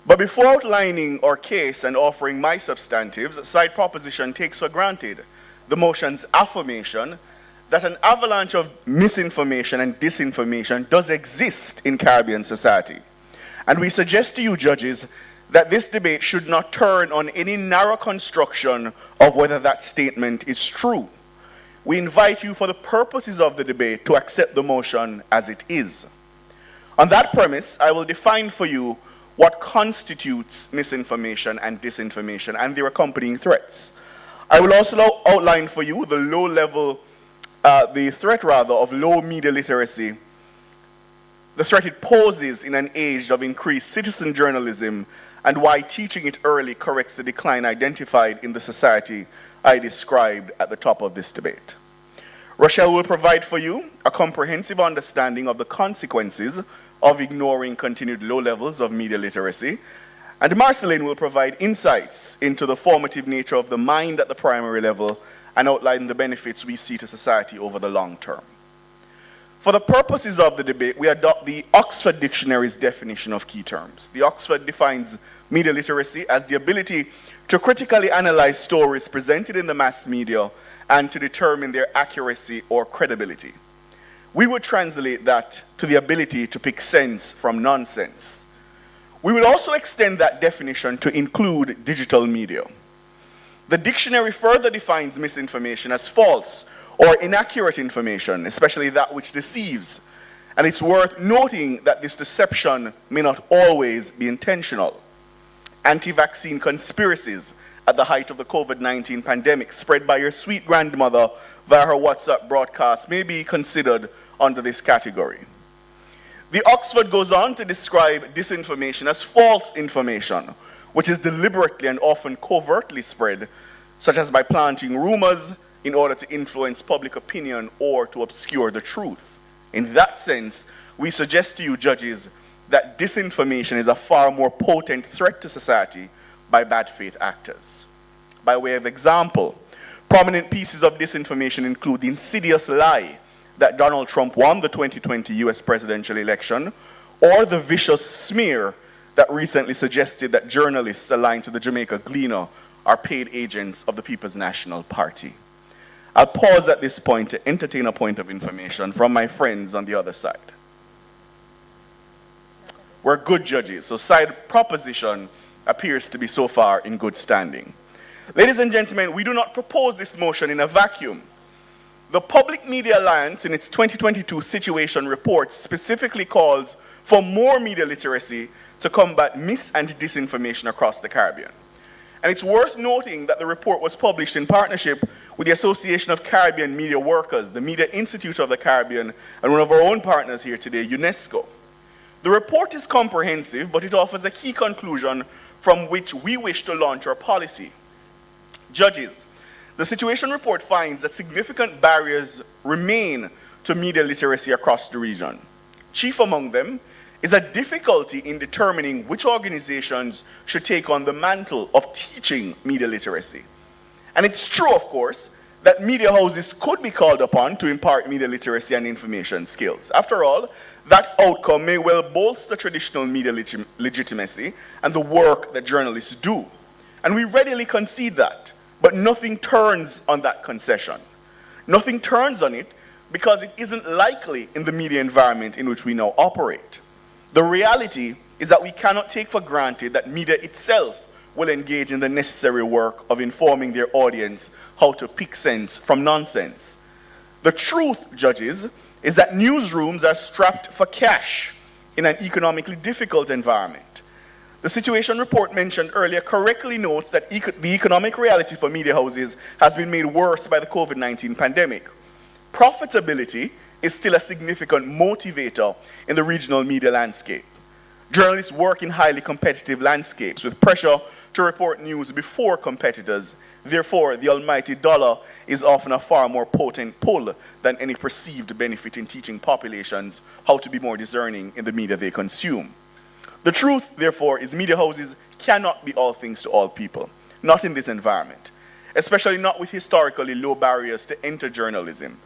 But before outlining our case and offering my substantives, side proposition takes for granted the motion's affirmation that an avalanche of misinformation and disinformation does exist in Caribbean society. And we suggest to you, judges, that this debate should not turn on any narrow construction of whether that statement is true. We invite you, for the purposes of the debate, to accept the motion as it is. On that premise, I will define for you what constitutes misinformation and disinformation and their accompanying threats. I will also outline for you the threat of low media literacy, the threat it poses in an age of increased citizen journalism, and why teaching it early corrects the decline identified in the society I described at the top of this debate. Rochelle will provide for you a comprehensive understanding of the consequences of ignoring continued low levels of media literacy, and Marceline will provide insights into the formative nature of the mind at the primary level and outline the benefits we see to society over the long term. For the purposes of the debate, we adopt the Oxford Dictionary's definition of key terms. The Oxford defines media literacy as the ability to critically analyze stories presented in the mass media and to determine their accuracy or credibility. We would translate that to the ability to pick sense from nonsense. We would also extend that definition to include digital media. The dictionary further defines misinformation as false or inaccurate information, especially that which deceives. And it's worth noting that this deception may not always be intentional. Anti-vaccine conspiracies at the height of the COVID-19 pandemic spread by your sweet grandmother via her WhatsApp broadcast may be considered under this category. The Oxford goes on to describe disinformation as false information, which is deliberately and often covertly spread, such as by planting rumors in order to influence public opinion or to obscure the truth. In that sense, we suggest to you, judges, that disinformation is a far more potent threat to society by bad faith actors. By way of example, prominent pieces of disinformation include the insidious lie that Donald Trump won the 2020 US presidential election, or the vicious smear that recently suggested that journalists aligned to the Jamaica Gleaner are paid agents of the People's National Party. I'll pause at this point to entertain a point of information from my friends on the other side. We're good judges, so side proposition appears to be so far in good standing. Ladies and gentlemen, we do not propose this motion in a vacuum. The Public Media Alliance, in its 2022 situation report, specifically calls for more media literacy to combat mis- and disinformation across the Caribbean. And it's worth noting that the report was published in partnership with the Association of Caribbean Media Workers, the Media Institute of the Caribbean, and one of our own partners here today, UNESCO. The report is comprehensive, but it offers a key conclusion from which we wish to launch our policy. Judges, the situation report finds that significant barriers remain to media literacy across the region. Chief among them is a difficulty in determining which organizations should take on the mantle of teaching media literacy. And it's true, of course, that media houses could be called upon to impart media literacy and information skills. After all, that outcome may well bolster traditional media legitimacy and the work that journalists do. And we readily concede that. But nothing turns on that concession. Nothing turns on it because it isn't likely in the media environment in which we now operate. The reality is that we cannot take for granted that media itself will engage in the necessary work of informing their audience how to pick sense from nonsense. The truth, judges, is that newsrooms are strapped for cash in an economically difficult environment. The situation report mentioned earlier correctly notes that the economic reality for media houses has been made worse by the COVID-19 pandemic. Profitability is still a significant motivator in the regional media landscape. Journalists work in highly competitive landscapes with pressure to report news before competitors. Therefore, the almighty dollar is often a far more potent pull than any perceived benefit in teaching populations how to be more discerning in the media they consume. The truth, therefore, is media houses cannot be all things to all people, not in this environment, especially not with historically low barriers to enter journalism.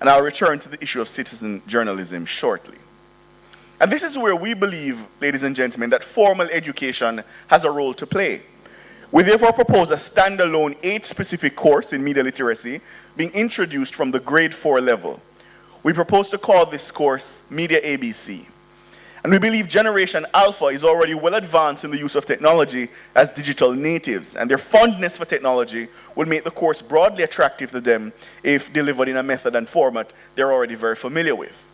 And I'll return to the issue of citizen journalism shortly. And this is where we believe, ladies and gentlemen, that formal education has a role to play. We therefore propose a standalone 8-specific course in media literacy being introduced from the grade 4 level. We propose to call this course Media ABC. And we believe Generation Alpha is already well advanced in the use of technology as digital natives, and their fondness for technology will make the course broadly attractive to them if delivered in a method and format they're already very familiar with.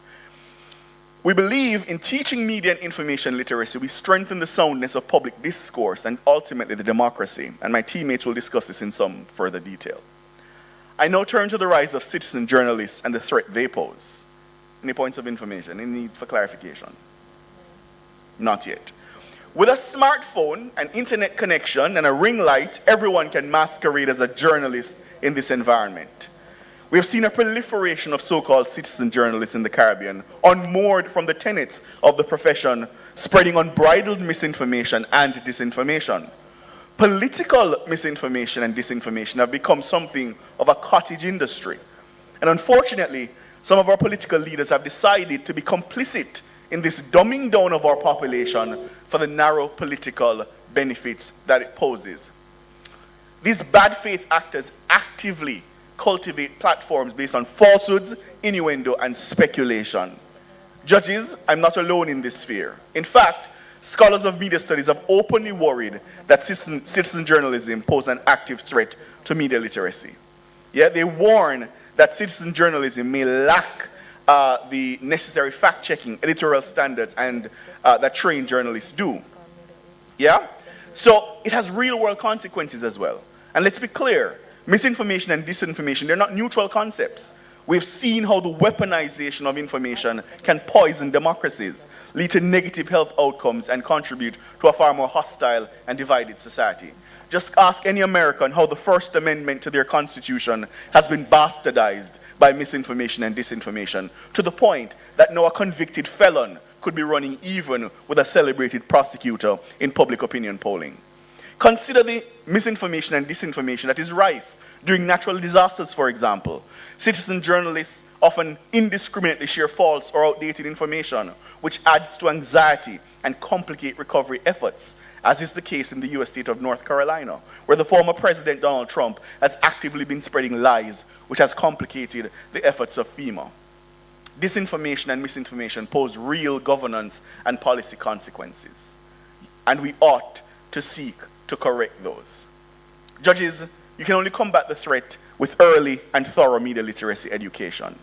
We believe in teaching media and information literacy, we strengthen the soundness of public discourse and ultimately the democracy, and my teammates will discuss this in some further detail. I now turn to the rise of citizen journalists and the threat they pose. Any points of information? Any need for clarification? Not yet. With a smartphone, an internet connection, and a ring light, everyone can masquerade as a journalist in this environment. We have seen a proliferation of so-called citizen journalists in the Caribbean, unmoored from the tenets of the profession, spreading unbridled misinformation and disinformation. Political misinformation and disinformation have become something of a cottage industry. And unfortunately, some of our political leaders have decided to be complicit in this dumbing down of our population for the narrow political benefits that it poses. These bad faith actors actively cultivate platforms based on falsehoods, innuendo, and speculation. Judges, I'm not alone in this fear. In fact, scholars of media studies have openly worried that citizen journalism poses an active threat to media literacy. Yet they warn that citizen journalism may lack the necessary fact-checking, editorial standards, and that trained journalists do. Yeah? So it has real-world consequences as well. And let's be clear, misinformation and disinformation, they're not neutral concepts. We've seen how the weaponization of information can poison democracies, lead to negative health outcomes, and contribute to a far more hostile and divided society. Just ask any American how the First Amendment to their Constitution has been bastardized by misinformation and disinformation, to the point that now a convicted felon could be running even with a celebrated prosecutor in public opinion polling. Consider the misinformation and disinformation that is rife during natural disasters, for example. Citizen journalists often indiscriminately share false or outdated information, which adds to anxiety and complicate recovery efforts, as is the case in the US state of North Carolina, where the former President Donald Trump has actively been spreading lies, which has complicated the efforts of FEMA. Disinformation and misinformation pose real governance and policy consequences, and we ought to seek to correct those. Judges, you can only combat the threat with early and thorough media literacy education.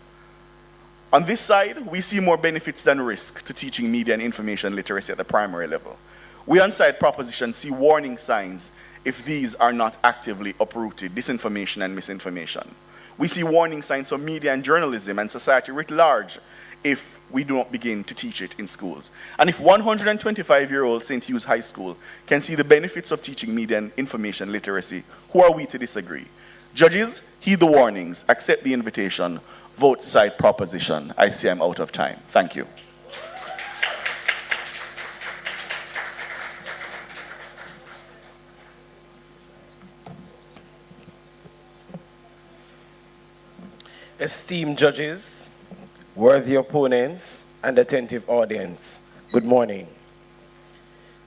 On this side, we see more benefits than risk to teaching media and information literacy at the primary level. We on side proposition see warning signs if these are not actively uprooted, disinformation and misinformation. We see warning signs for media and journalism and society writ large if we do not begin to teach it in schools. And if 125-year-old St. Hugh's High School can see the benefits of teaching media and information literacy, who are we to disagree? Judges, heed the warnings, accept the invitation, vote side proposition. I see I'm out of time. Thank you. Esteemed judges, worthy opponents, and attentive audience, good morning.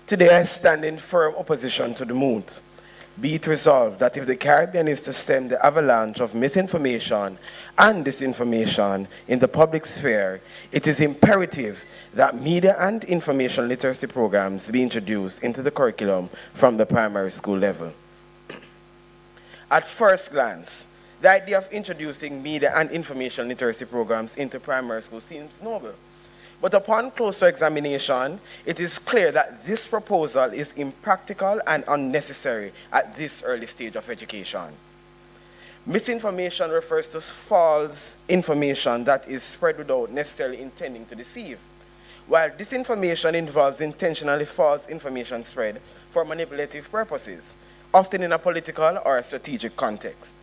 Today I stand in firm opposition to the Moot. Be it resolved that if the Caribbean is to stem the avalanche of misinformation and disinformation in the public sphere, it is imperative that media and information literacy programs be introduced into the curriculum from the primary school level. At first glance, The idea of introducing media and information literacy programs into primary school seems noble. But upon closer examination, it is clear that this proposal is impractical and unnecessary at this early stage of education. Misinformation refers to false information that is spread without necessarily intending to deceive, while disinformation involves intentionally false information spread for manipulative purposes, often in a political or a strategic context.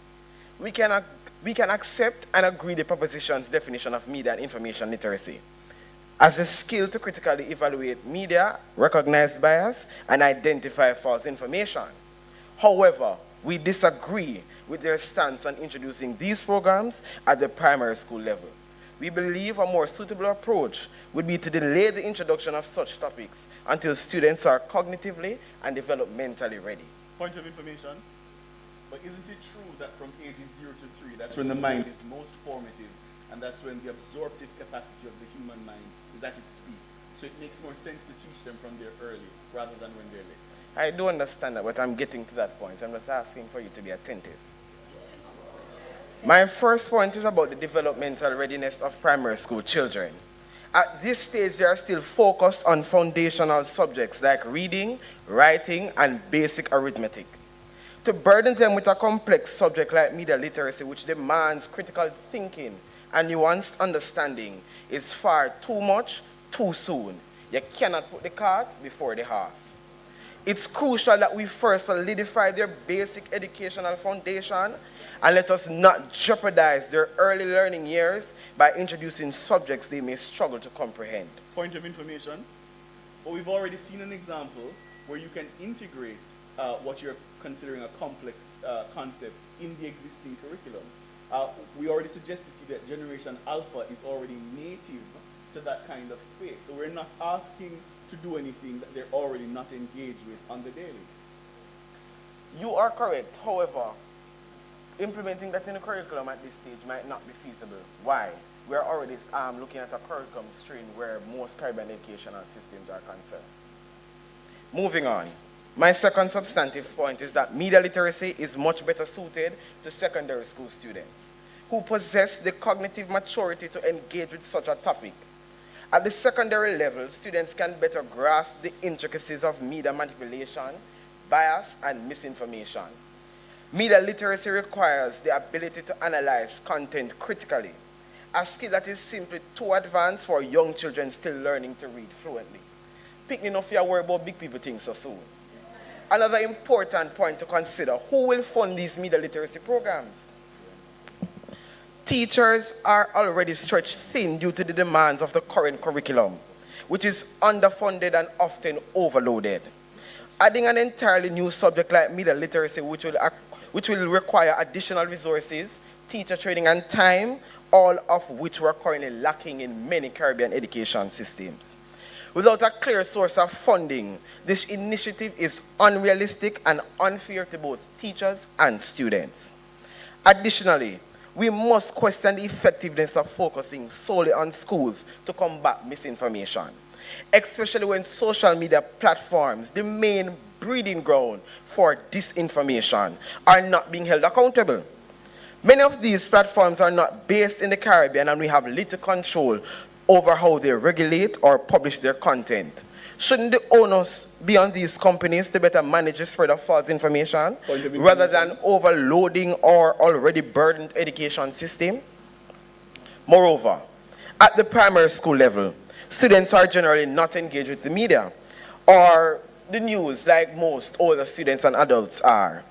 We can accept and agree the proposition's definition of media and information literacy as a skill to critically evaluate media, recognize bias, and identify false information. However, we disagree with their stance on introducing these programs at the primary school level. We believe a more suitable approach would be to delay the introduction of such topics until students are cognitively and developmentally ready. Point of information. But isn't it true that from ages 0 to 3, that's when the mind is most formative, and that's when the absorptive capacity of the human mind is at its peak? So it makes more sense to teach them from there early rather than when they're late. I do understand that, but I'm getting to that point. I'm just asking for you to be attentive. My first point is about the developmental readiness of primary school children. At this stage, they are still focused on foundational subjects like reading, writing, and basic arithmetic. To burden them with a complex subject like media literacy, which demands critical thinking and nuanced understanding, is far too much, too soon. You cannot put the cart before the horse. It's crucial that we first solidify their basic educational foundation and let us not jeopardize their early learning years by introducing subjects they may struggle to comprehend. Point of information. But we've already seen an example where you can integrate what you're considering a complex concept in the existing curriculum. We already suggested to you that Generation Alpha is already native to that kind of space. So we're not asking to do anything that they're already not engaged with on the daily. You are correct. However, implementing that in the curriculum at this stage might not be feasible. Why? We're already looking at a curriculum strain where most Caribbean educational systems are concerned. Moving on. My second substantive point is that media literacy is much better suited to secondary school students who possess the cognitive maturity to engage with such a topic. At the secondary level, students can better grasp the intricacies of media manipulation, bias, and misinformation. Media literacy requires the ability to analyze content critically, a skill that is simply too advanced for young children still learning to read fluently. Picking up your word about big people things so soon. Another important point to consider, who will fund these media literacy programs? Teachers are already stretched thin due to the demands of the current curriculum, which is underfunded and often overloaded. Adding an entirely new subject like media literacy, which will require additional resources, teacher training, and time, all of which were currently lacking in many Caribbean education systems. Without a clear source of funding, this initiative is unrealistic and unfair to both teachers and students. Additionally, we must question the effectiveness of focusing solely on schools to combat misinformation, especially when social media platforms, the main breeding ground for disinformation, are not being held accountable. Many of these platforms are not based in the Caribbean, and we have little control over how they regulate or publish their content. Shouldn't the onus be on these companies to better manage the spread of false information rather than overloading our already burdened education system? Moreover, at the primary school level, students are generally not engaged with the media or the news like most older students and adults are.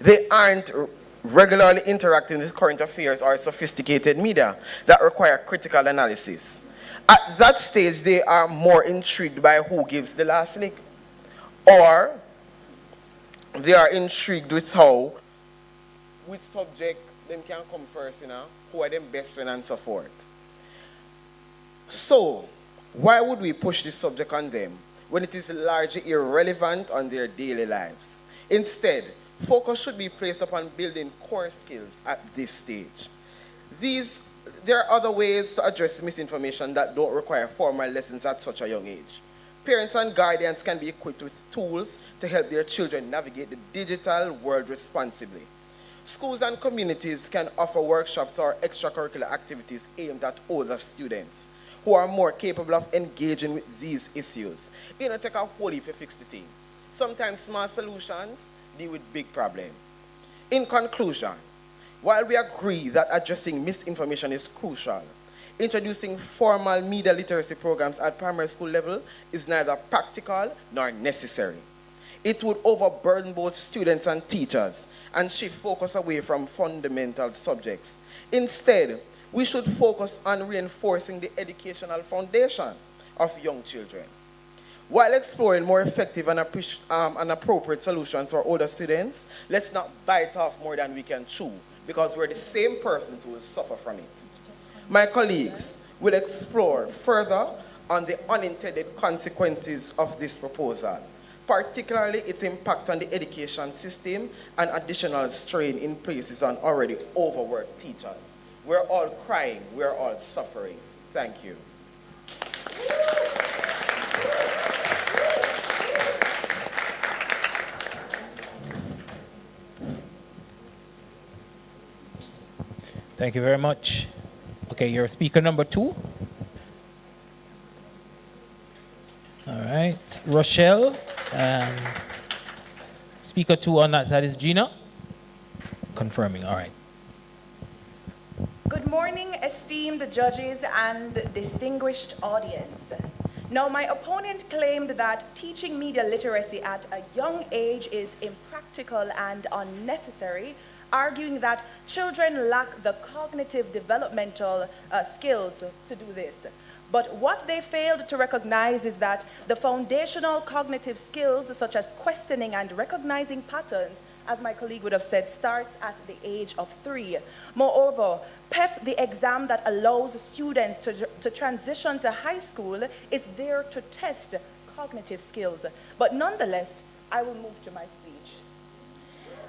They aren't regularly interacting with current affairs or sophisticated media that require critical analysis. At that stage, they are more intrigued by who gives the last lick, or they are intrigued with which subject them can come first, who are them best friends and so forth. So, why would we push this subject on them when it is largely irrelevant on their daily lives? Instead, focus should be placed upon building core skills at this stage. There are other ways to address misinformation that don't require formal lessons at such a young age. Parents and guardians can be equipped with tools to help their children navigate the digital world responsibly. Schools and communities can offer workshops or extracurricular activities aimed at older students who are more capable of engaging with these issues. You don't take a whole heap to fix the thing. Sometimes small solutions deal with big problems. In conclusion, while we agree that addressing misinformation is crucial, introducing formal media literacy programs at primary school level is neither practical nor necessary. It would overburden both students and teachers and shift focus away from fundamental subjects. Instead, we should focus on reinforcing the educational foundation of young children. While exploring more effective and appropriate solutions for older students, let's not bite off more than we can chew, because we're the same persons who will suffer from it. My colleagues will explore further on the unintended consequences of this proposal, particularly its impact on the education system and additional strain in places on already overworked teachers. We're all crying, we're all suffering. Thank you. Thank you very much. Okay, you're speaker number 2. All right, Rochelle. Speaker 2 on that side is Gina. Confirming, all right. Good morning, esteemed judges and distinguished audience. Now, my opponent claimed that teaching media literacy at a young age is impractical and unnecessary, arguing that children lack the cognitive developmental skills to do this. But what they failed to recognize is that the foundational cognitive skills, such as questioning and recognizing patterns, as my colleague would have said, starts at the age of 3. Moreover, PEP, the exam that allows students to transition to high school, is there to test cognitive skills. But nonetheless, I will move to my speech.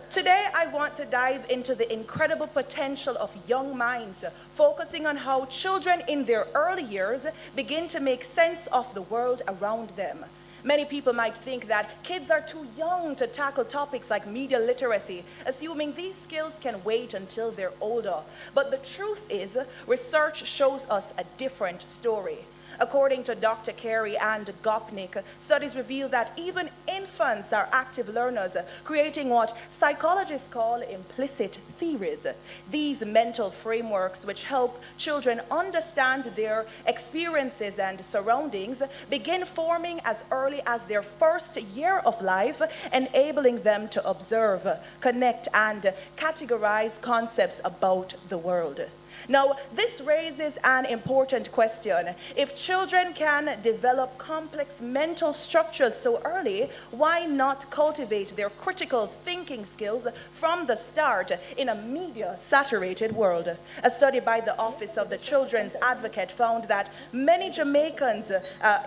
Today, I want to dive into the incredible potential of young minds, focusing on how children in their early years begin to make sense of the world around them. Many people might think that kids are too young to tackle topics like media literacy, assuming these skills can wait until they're older. But the truth is, research shows us a different story. According to Dr. Carey and Gopnik, studies reveal that even infants are active learners, creating what psychologists call implicit theories. These mental frameworks, which help children understand their experiences and surroundings, begin forming as early as their first year of life, enabling them to observe, connect, and categorize concepts about the world. Now, this raises an important question. If children can develop complex mental structures so early, why not cultivate their critical thinking skills from the start in a media-saturated world? A study by the Office of the Children's Advocate found that many Jamaicans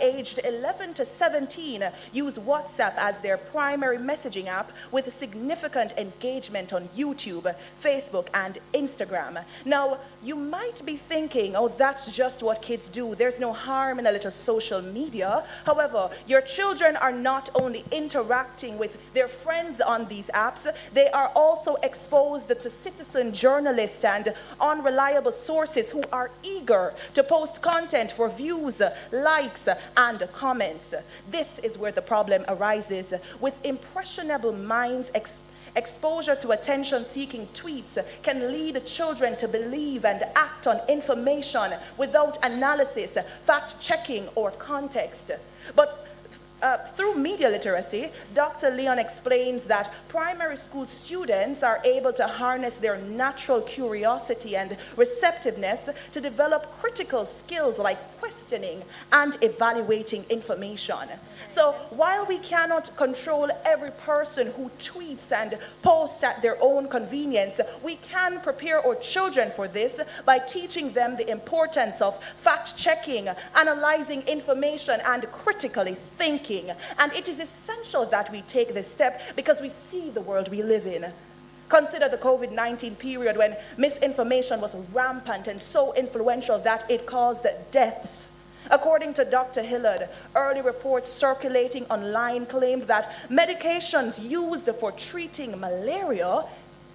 aged 11 to 17 use WhatsApp as their primary messaging app, with significant engagement on YouTube, Facebook, and Instagram. Now, you might be thinking, oh, that's just what kids do. There's no harm in a little social media. However, your children are not only interacting with their friends on these apps, they are also exposed to citizen journalists and unreliable sources who are eager to post content for views, likes, and comments. This is where the problem arises. With impressionable minds, exposure to attention-seeking tweets can lead children to believe and act on information without analysis, fact-checking, or context. But through media literacy, Dr. Leon explains that primary school students are able to harness their natural curiosity and receptiveness to develop critical skills like questioning and evaluating information. So while we cannot control every person who tweets and posts at their own convenience, we can prepare our children for this by teaching them the importance of fact-checking, analyzing information, and critically thinking. And it is essential that we take this step because we see the world we live in. Consider the COVID-19 period when misinformation was rampant and so influential that it caused deaths. According to Dr. Hillard, early reports circulating online claimed that medications used for treating malaria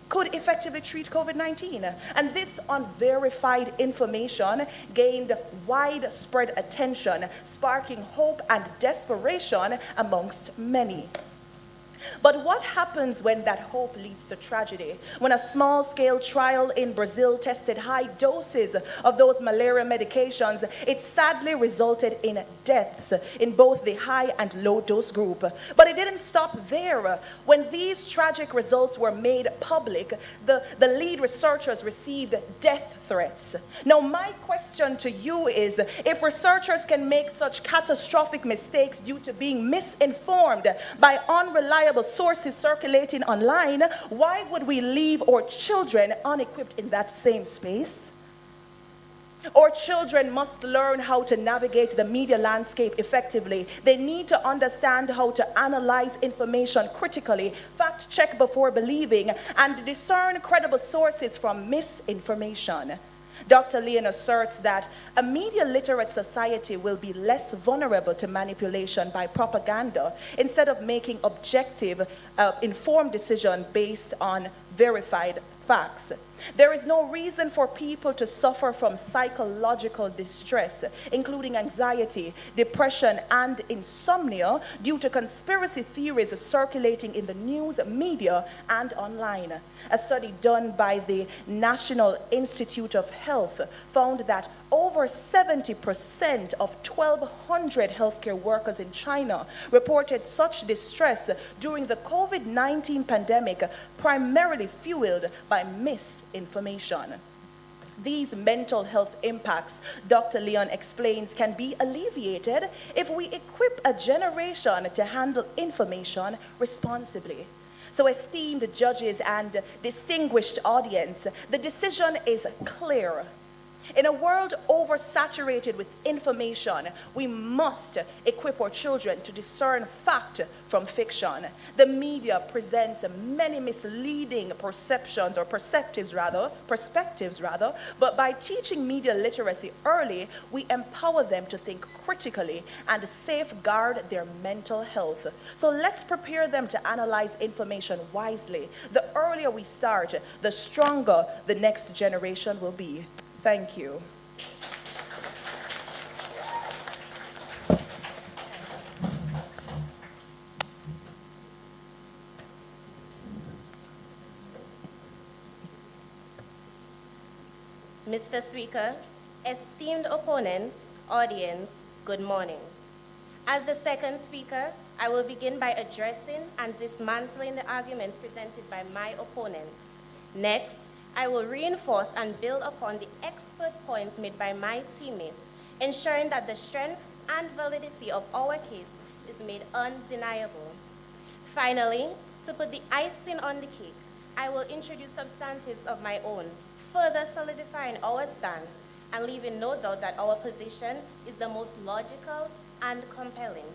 could effectively treat COVID-19. And this unverified information gained widespread attention, sparking hope and desperation amongst many. But what happens when that hope leads to tragedy? When a small-scale trial in Brazil tested high doses of those malaria medications, it sadly resulted in deaths in both the high and low-dose group. But it didn't stop there. When these tragic results were made public, the lead researchers received death threats. Now, my question to you is, if researchers can make such catastrophic mistakes due to being misinformed by unreliable sources circulating online, why would we leave our children unequipped in that same space? Our children must learn how to navigate the media landscape effectively. They need to understand how to analyze information critically, fact check before believing, and discern credible sources from misinformation. Dr. Leon asserts that a media literate society will be less vulnerable to manipulation by propaganda instead of making objective, informed decisions based on verified facts. There is no reason for people to suffer from psychological distress, including anxiety, depression, and insomnia due to conspiracy theories circulating in the news, media, and online. A study done by the National Institute of Health found that over 70% of 1,200 healthcare workers in China reported such distress during the COVID-19 pandemic, primarily fueled by misinformation. These mental health impacts, Dr. Leon explains, can be alleviated if we equip a generation to handle information responsibly. So, esteemed judges and distinguished audience, the decision is clear. In a world oversaturated with information, we must equip our children to discern fact from fiction. The media presents many misleading perspectives, but by teaching media literacy early, we empower them to think critically and safeguard their mental health. So let's prepare them to analyze information wisely. The earlier we start, the stronger the next generation will be. Thank you. Mr. Speaker, esteemed opponents, audience, good morning. As the second speaker, I will begin by addressing and dismantling the arguments presented by my opponents. Next, I will reinforce and build upon the expert points made by my teammates, ensuring that the strength and validity of our case is made undeniable. Finally, to put the icing on the cake, I will introduce substantives of my own, further solidifying our stance and leaving no doubt that our position is the most logical and compelling.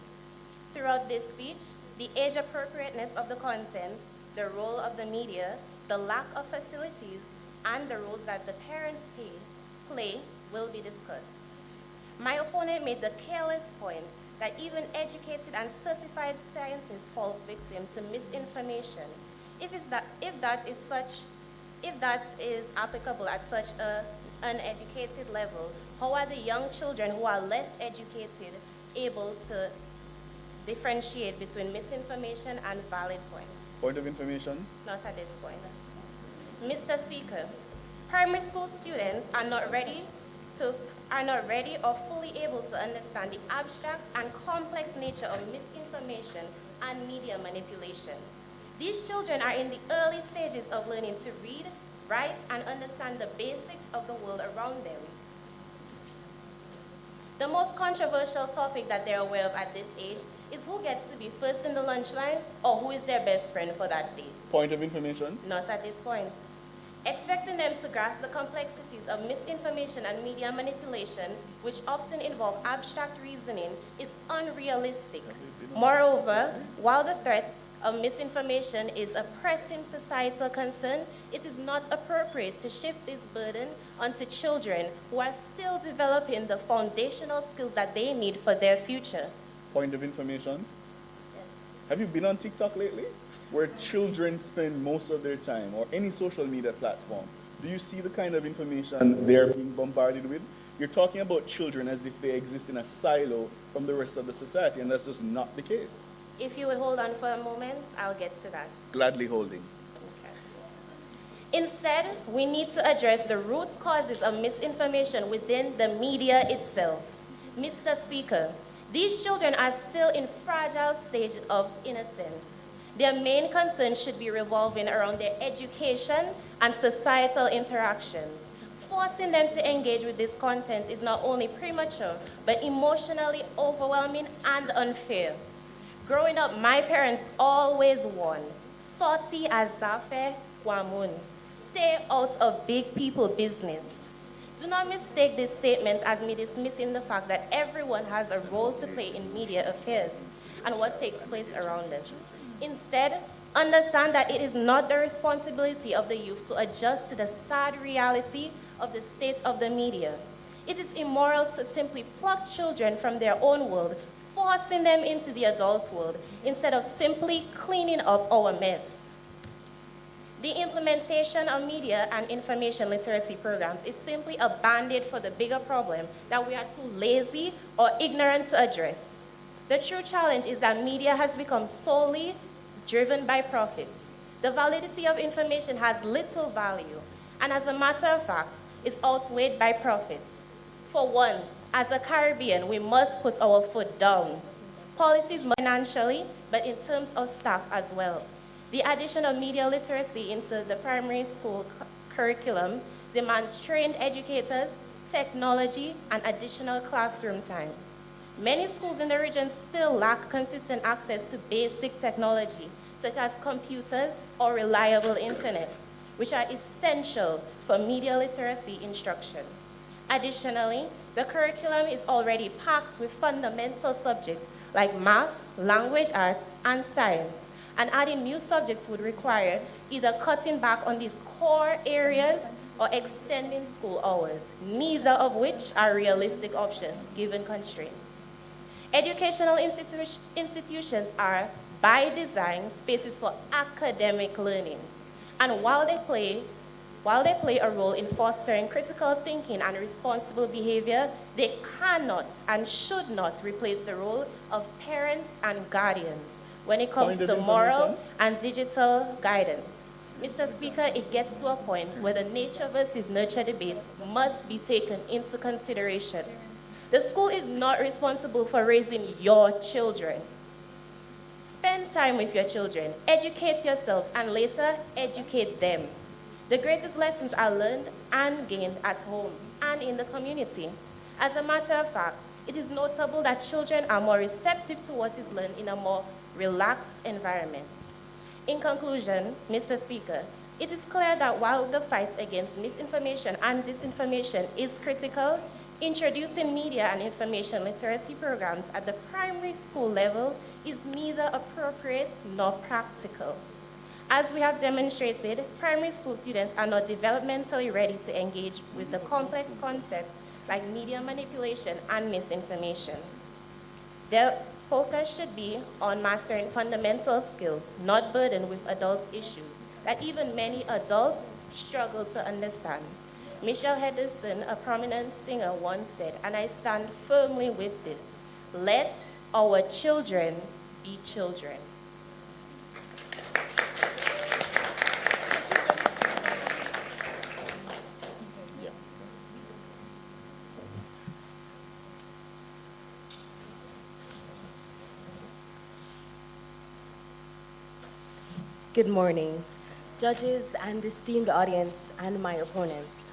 Throughout this speech, the age appropriateness of the content, the role of the media, the lack of facilities, and the roles that the parents play will be discussed. My opponent made the careless point that even educated and certified scientists fall victim to misinformation. If that is applicable at such an uneducated level, how are the young children who are less educated able to differentiate between misinformation and valid points? Point of information? Not at this point. Mr. Speaker, primary school students are not ready or fully able to understand the abstract and complex nature of misinformation and media manipulation. These children are in the early stages of learning to read, write, and understand the basics of the world around them. The most controversial topic that they're aware of at this age is who gets to be first in the lunch line or who is their best friend for that day. Point of information? Not at this point. Expecting them to grasp the complexities of misinformation and media manipulation, which often involve abstract reasoning, is unrealistic. Moreover, while the threat of misinformation is a pressing societal concern, it is not appropriate to shift this burden onto children who are still developing the foundational skills that they need for their future. Point of information? Yes. Have you been on TikTok lately? Where children spend most of their time, or any social media platform. Do you see the kind of information they're being bombarded with? You're talking about children as if they exist in a silo from the rest of the society, and that's just not the case. If you will hold on for a moment, I'll get to that. Gladly holding. Instead, we need to address the root causes of misinformation within the media itself. Mr. Speaker, these children are still in fragile stage of innocence. Their main concern should be revolving around their education and societal interactions. Forcing them to engage with this content is not only premature, but emotionally overwhelming and unfair. Growing up, my parents always warned, "Sorti azafe kwamun." Stay out of big people business. Do not mistake this statement as me dismissing the fact that everyone has a role to play in media affairs and what takes place around us. Instead, understand that it is not the responsibility of the youth to adjust to the sad reality of the state of the media. It is immoral to simply pluck children from their own world, forcing them into the adult world, instead of simply cleaning up our mess. The implementation of media and information literacy programs is simply a band-aid for the bigger problem that we are too lazy or ignorant to address. The true challenge is that media has become solely driven by profits. The validity of information has little value, and as a matter of fact, is outweighed by profits. For once, as a Caribbean, we must put our foot down. Policies financially, but in terms of staff as well. The addition of media literacy into the primary school curriculum demands trained educators, technology, and additional classroom time. Many schools in the region still lack consistent access to basic technology, such as computers or reliable internet, which are essential for media literacy instruction. Additionally, the curriculum is already packed with fundamental subjects like math, language arts, and science, and adding new subjects would require either cutting back on these core areas or extending school hours, neither of which are realistic options given constraints. Educational institutions are, by design, spaces for academic learning, and while they play a role in fostering critical thinking and responsible behavior, they cannot and should not replace the role of parents and guardians when it comes to moral and digital guidance. Mr. Speaker, it gets to a point where the nature versus nurture debate must be taken into consideration. The school is not responsible for raising your children. Spend time with your children, educate yourselves, and later educate them. The greatest lessons are learned and gained at home and in the community. As a matter of fact, it is notable that children are more receptive to what is learned in a more relaxed environment. In conclusion, Mr. Speaker, it is clear that while the fight against misinformation and disinformation is critical, introducing media and information literacy programs at the primary school level is neither appropriate nor practical. As we have demonstrated, primary school students are not developmentally ready to engage with the complex concepts like media manipulation and misinformation. Their focus should be on mastering fundamental skills, not burdened with adult issues that even many adults struggle to understand. Michelle Henderson, a prominent singer, once said, and I stand firmly with this, "Let our children be children." Good morning, judges and esteemed audience and my opponents.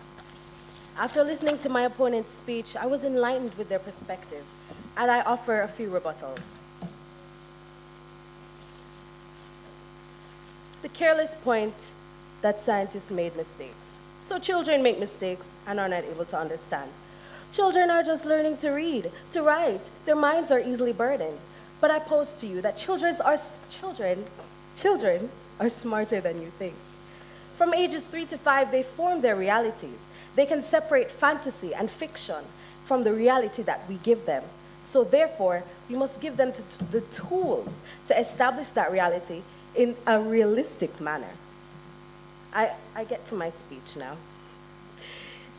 After listening to my opponent's speech, I was enlightened with their perspective, and I offer a few rebuttals. The careless point that scientists made mistakes. So children make mistakes and are not able to understand. Children are just learning to read, to write. Their minds are easily burdened. But I pose to you that children are smarter than you think. From ages 3 to 5, they form their realities. They can separate fantasy and fiction from the reality that we give them. So therefore, we must give them the tools to establish that reality in a realistic manner. I get to my speech now.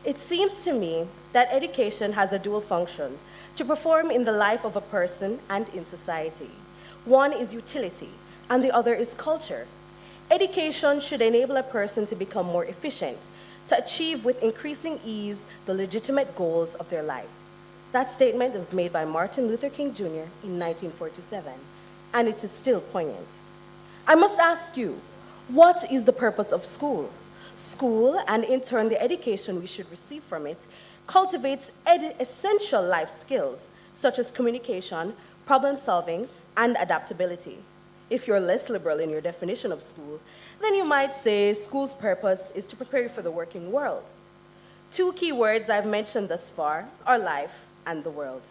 It seems to me that education has a dual function to perform in the life of a person and in society. One is utility, and the other is culture. Education should enable a person to become more efficient, to achieve with increasing ease the legitimate goals of their life. That statement was made by Martin Luther King Jr. in 1947, and it is still poignant. I must ask you, what is the purpose of school? School, and in turn the education we should receive from it, cultivates essential life skills such as communication, problem solving, and adaptability. If you're less liberal in your definition of school, then you might say school's purpose is to prepare you for the working world. Two key words I've mentioned thus far are life and the world.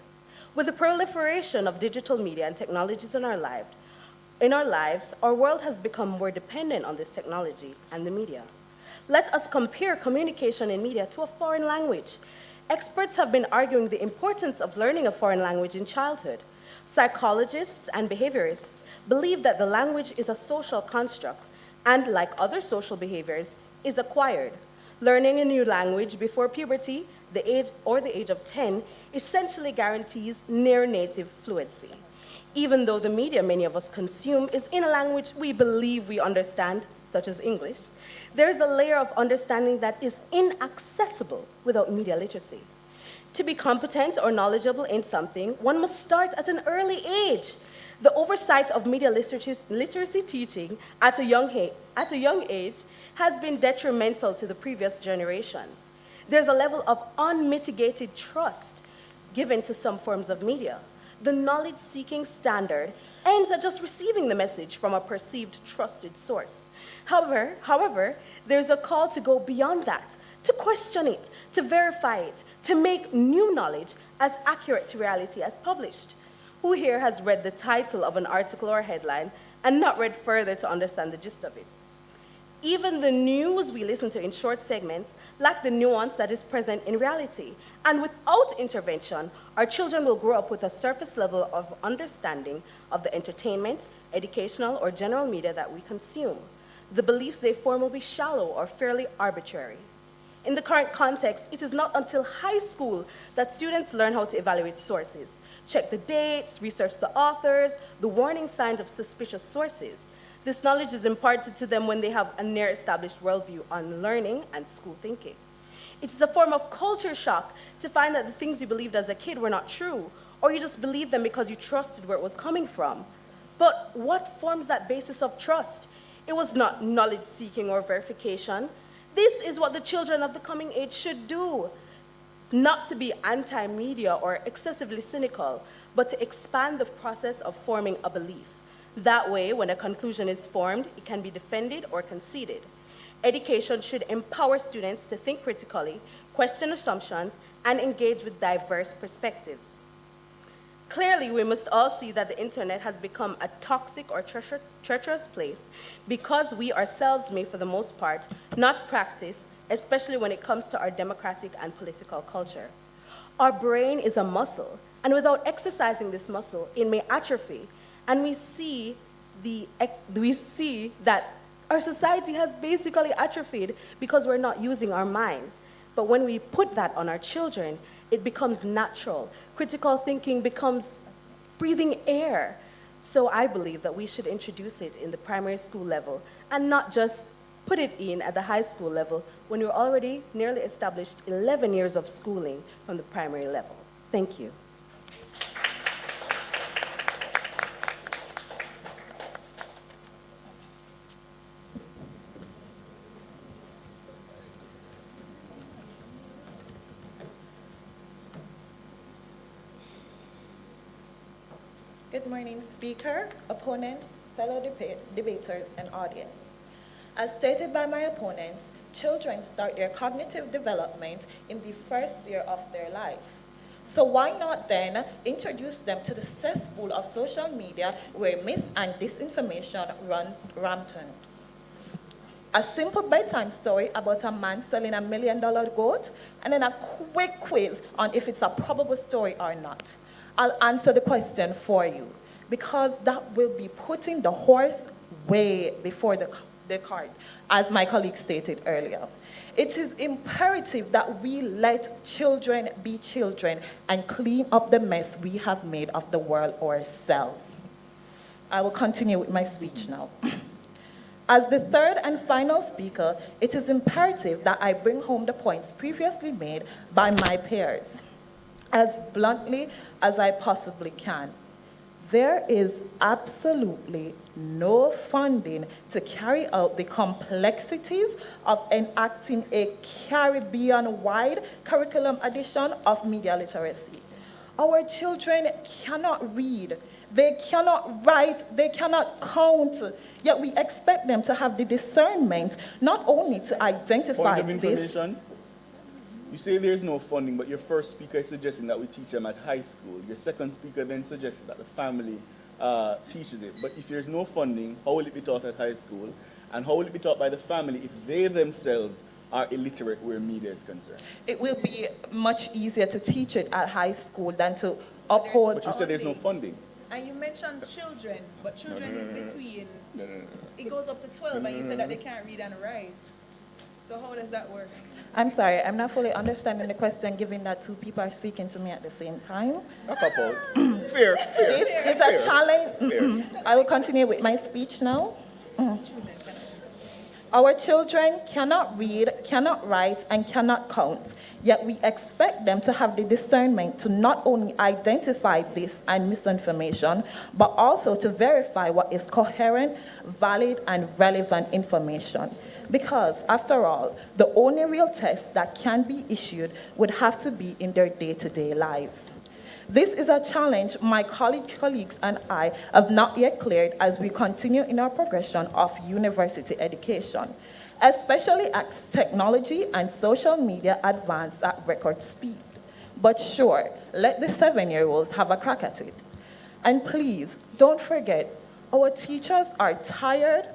With the proliferation of digital media and technologies in our lives, our world has become more dependent on this technology and the media. Let us compare communication in media to a foreign language. Experts have been arguing the importance of learning a foreign language in childhood. Psychologists and behaviorists believe that the language is a social construct and, like other social behaviors, is acquired. Learning a new language before puberty, the age of 10, essentially guarantees near-native fluency. Even though the media many of us consume is in a language we believe we understand, such as English, there is a layer of understanding that is inaccessible without media literacy. To be competent or knowledgeable in something, one must start at an early age. The oversight of media literacy teaching at a young age has been detrimental to the previous generations. There's a level of unmitigated trust given to some forms of media. The knowledge-seeking standard ends at just receiving the message from a perceived trusted source. However, there's a call to go beyond that, to question it, to verify it, to make new knowledge as accurate to reality as published. Who here has read the title of an article or headline and not read further to understand the gist of it? Even the news we listen to in short segments lack the nuance that is present in reality. And without intervention, our children will grow up with a surface level of understanding of the entertainment, educational, or general media that we consume. The beliefs they form will be shallow or fairly arbitrary. In the current context, it is not until high school that students learn how to evaluate sources, check the dates, research the authors, the warning signs of suspicious sources. This knowledge is imparted to them when they have a near-established worldview on learning and school thinking. It is a form of culture shock to find that the things you believed as a kid were not true, or you just believed them because you trusted where it was coming from. But what forms that basis of trust? It was not knowledge-seeking or verification. This is what the children of the coming age should do. Not to be anti-media or excessively cynical, but to expand the process of forming a belief. That way, when a conclusion is formed, it can be defended or conceded. Education should empower students to think critically, question assumptions, and engage with diverse perspectives. Clearly, we must all see that the internet has become a toxic or treacherous place because we ourselves may, for the most part, not practice, especially when it comes to our democratic and political culture. Our brain is a muscle, and without exercising this muscle, it may atrophy, and we see that our society has basically atrophied because we're not using our minds. But when we put that on our children, it becomes natural. Critical thinking becomes breathing air. So I believe that we should introduce it in the primary school level and not just put it in at the high school level when we're already nearly established 11 years of schooling from the primary level. Thank you. Good morning, speaker, opponents, fellow debaters, and audience. As stated by my opponents, children start their cognitive development in the first year of their life. So why not then introduce them to the cesspool of social media where mis and disinformation runs rampant? A simple bedtime story about a man selling $1 million goat, and then a quick quiz on if it's a probable story or not. I'll answer the question for you, because that will be putting the horse way before the cart, as my colleague stated earlier. It is imperative that we let children be children and clean up the mess we have made of the world ourselves. I will continue with my speech now. As the third and final speaker, it is imperative that I bring home the points previously made by my peers as bluntly as I possibly can. There is absolutely no funding to carry out the complexities of enacting a Caribbean-wide curriculum edition of media literacy. Our children cannot read, they cannot write, they cannot count, yet we expect them to have the discernment not only to identify Point of this. information. You say there's no funding, but your first speaker is suggesting that we teach them at high school. Your second speaker then suggested that the family teaches it. But if there's no funding, how will it be taught at high school? And how will it be taught by the family if they themselves are illiterate where media is concerned? It will be much easier to teach it at high school than to uphold. But you said there's no funding. And you mentioned children, but children is between, it goes up to 12, and you said that they can't read and write. So how does that work? I'm sorry, I'm not fully understanding the question given that two people are speaking to me at the same time. A couple. Fair. This is a challenge. I will continue with my speech now. Our children cannot read, cannot write, and cannot count, yet we expect them to have the discernment to not only identify this and misinformation, but also to verify what is coherent, valid, and relevant information. Because, after all, the only real test that can be issued would have to be in their day-to-day lives. This is a challenge my colleagues and I have not yet cleared as we continue in our progression of university education, especially as technology and social media advance at record speed. But sure, let the 7-year-olds have a crack at it. And please, don't forget, our teachers are tired,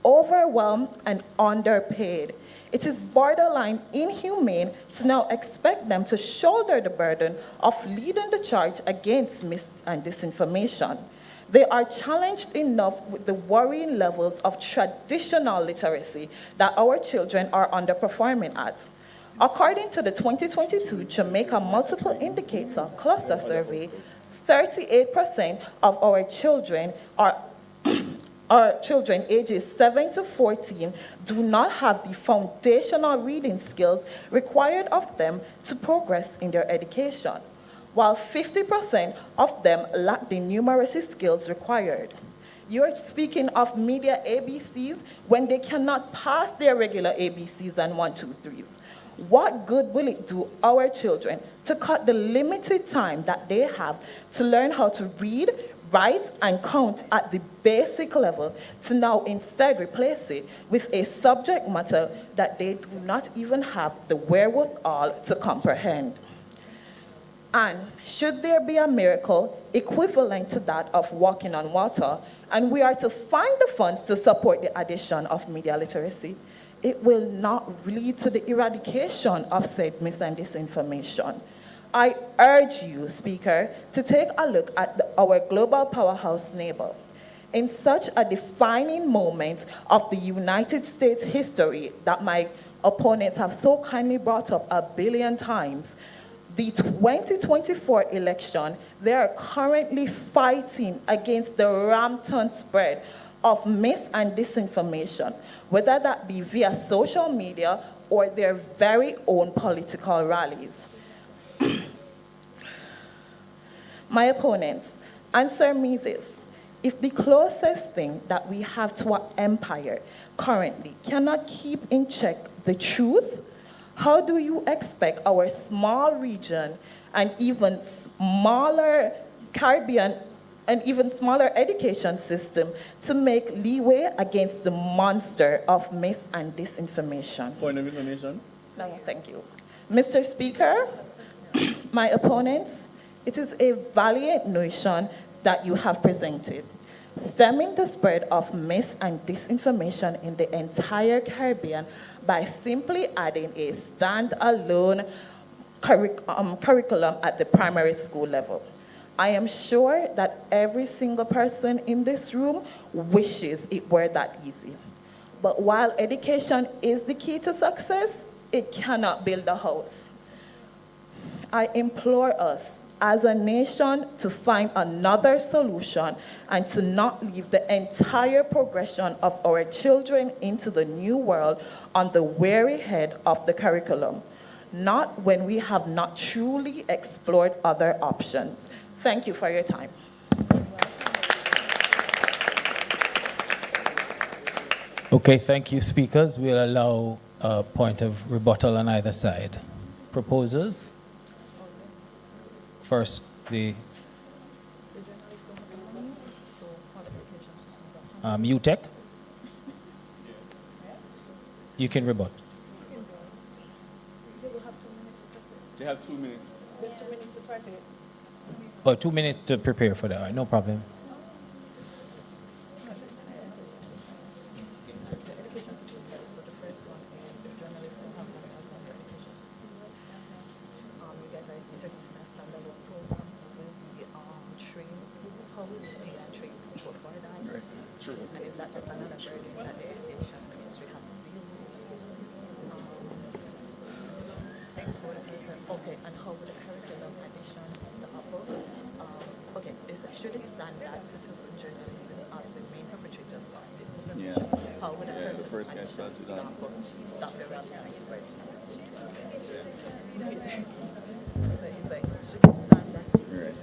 overwhelmed, and underpaid. It is borderline inhumane to now expect them to shoulder the burden of leading the charge against mis and disinformation. They are challenged enough with the worrying levels of traditional literacy that our children are underperforming at. According to the 2022 Jamaica Multiple Indicator Cluster Survey, 38% of our children ages 7 to 14 do not have the foundational reading skills required of them to progress in their education, while 50% of them lack the numeracy skills required. You're speaking of media ABCs when they cannot pass their regular ABCs and 1, 2, 3s. What good will it do our children to cut the limited time that they have to learn how to read, write, and count at the basic level to now instead replace it with a subject matter that they do not even have the wherewithal to comprehend? And should there be a miracle equivalent to that of walking on water, and we are to find the funds to support the addition of media literacy, it will not lead to the eradication of said mis and disinformation. I urge you, Speaker, to take a look at our global powerhouse neighbor. In such a defining moment of the United States history that my opponents have so kindly brought up 1 billion times, the 2024 election, they are currently fighting against the rampant spread of mis and disinformation, whether that be via social media or their very own political rallies. My opponents, answer me this. If the closest thing that we have to our empire currently cannot keep in check the truth, how do you expect our small region and even smaller Caribbean and even smaller education system to make leeway against the monster of mis and disinformation? Point of information. No, thank you. Mr. Speaker, my opponents, it is a valiant notion that you have presented. Stemming the spread of mis and disinformation in the entire Caribbean by simply adding a standalone curriculum at the primary school level. I am sure that every single person in this room wishes it were that easy. But while education is the key to success, it cannot build a house. I implore us as a nation to find another solution and to not leave the entire progression of our children into the new world on the weary head of the curriculum, not when we have not truly explored other options. Thank you for your time. Okay, thank you, speakers. We'll allow a point of rebuttal on either side. Proposers? First, the UTEC. You can rebut. They have 2 minutes. Oh, 2 minutes to prepare for that. All right, no problem. Okay, and how would the curriculum additions okay, should it stand that citizen journalists are the main perpetrators of disinformation? Yeah. How would the curriculum the first guy additions stop the reality spread? So it's like, should it stand that citizen journalists?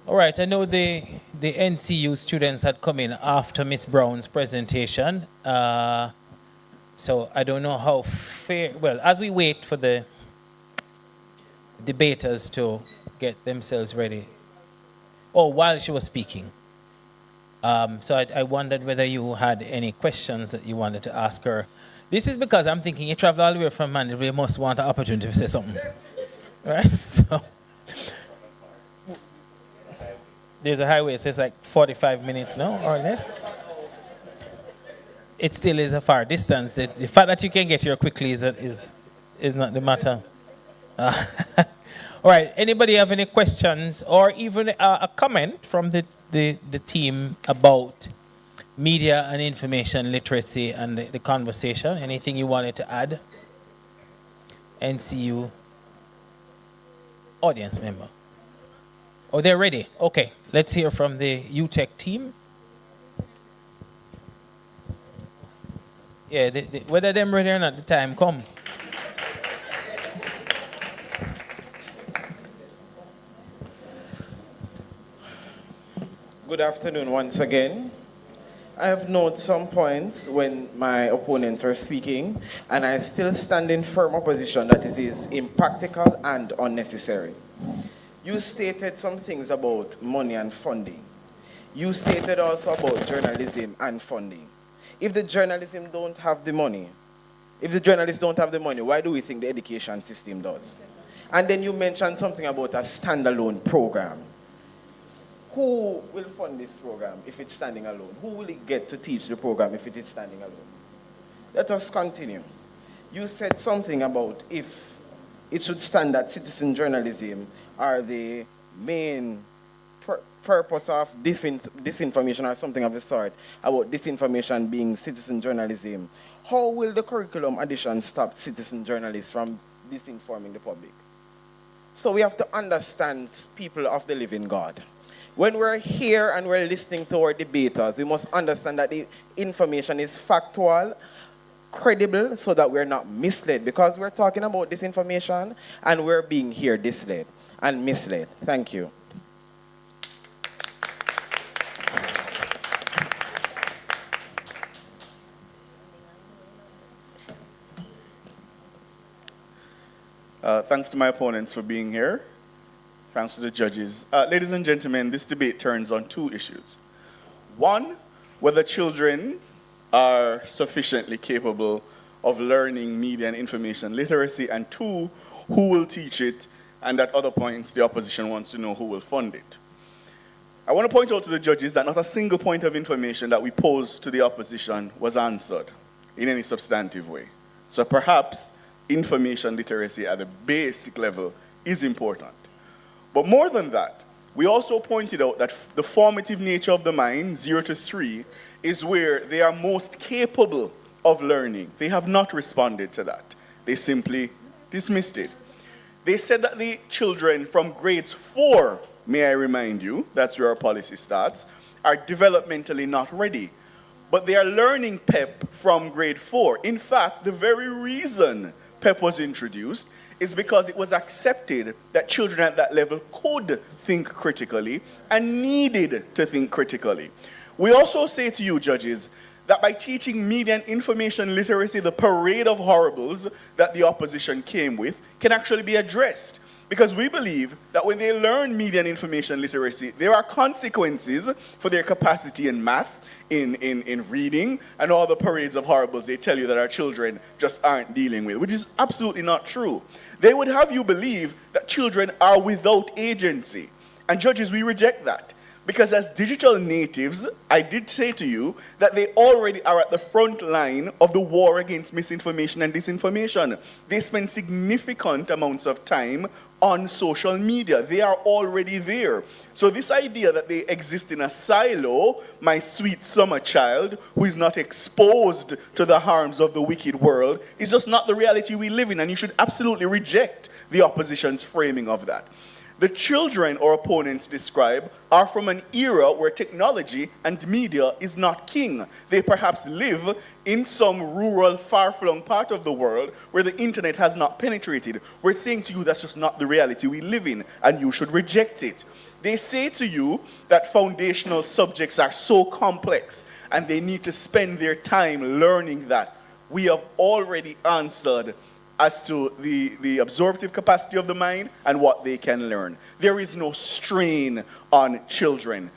All right, I know the NCU students had come in after Miss Brown's presentation. So I don't know how fair, well, as we wait for the debaters to get themselves ready. Oh, while she was speaking. So I wondered whether you had any questions that you wanted to ask her. This is because I'm thinking you travel all the way from Mandeville, you must want an opportunity to say something. Right? So there's a highway, so it's like 45 minutes now or less. It still is a far distance. The fact that you can get here quickly is not the matter. All right, anybody have any questions or even a comment from the team about media and information literacy and the conversation? Anything you wanted to add? NCU audience member. Oh, they're ready. Okay, let's hear from the UTEC team. Yeah, whether them ready or not, the time come. Good afternoon once again. I have noted some points when my opponents were speaking, and I still stand in firm opposition that it is impractical and unnecessary. You stated some things about money and funding. You stated also about journalism and funding. If the journalists don't have the money, why do we think the education system does? And then you mentioned something about a standalone program. Who will fund this program if it's standing alone? Who will it get to teach the program if it is standing alone? Let us continue. You said something about if it should stand that citizen journalism are the main purpose of disinformation or something of the sort, about disinformation being citizen journalism. How will the curriculum addition stop citizen journalists from disinforming the public? So we have to understand people of the living God. When we're here and we're listening to our debaters, we must understand that the information is factual, credible, so that we're not misled, because we're talking about disinformation and we're being here misled and misled. Thank you. Thanks to my opponents for being here. Thanks to the judges. Ladies and gentlemen, this debate turns on two issues. One, whether children are sufficiently capable of learning media and information literacy, and two, who will teach it, and at other points the opposition wants to know who will fund it. I want to point out to the judges that not a single point of information that we posed to the opposition was answered in any substantive way. So perhaps information literacy at the basic level is important. But more than that, we also pointed out that the formative nature of the mind, 0 to 3, is where they are most capable of learning. They have not responded to that. They simply dismissed it. They said that the children from grades 4, may I remind you, that's where our policy starts, are developmentally not ready. But they are learning PEP from grade 4. In fact, the very reason PEP was introduced is because it was accepted that children at that level could think critically and needed to think critically. We also say to you, judges, that by teaching media and information literacy, the parade of horribles that the opposition came with can actually be addressed. Because we believe that when they learn media and information literacy, there are consequences for their capacity in math, in reading, and all the parades of horribles they tell you that our children just aren't dealing with, which is absolutely not true. They would have you believe that children are without agency. And judges, we reject that. Because as digital natives, I did say to you that they already are at the front line of the war against misinformation and disinformation. They spend significant amounts of time on social media. They are already there. So this idea that they exist in a silo, my sweet summer child, who is not exposed to the harms of the wicked world, is just not the reality we live in, and you should absolutely reject the opposition's framing of that. The children or opponents describe are from an era where technology and media is not king. They perhaps live in some rural, far-flung part of the world where the internet has not penetrated. We're saying to you that's just not the reality we live in, and you should reject it. They say to you that foundational subjects are so complex and they need to spend their time learning that. We have already answered as to the absorptive capacity of the mind and what they can learn. There is no strain on children.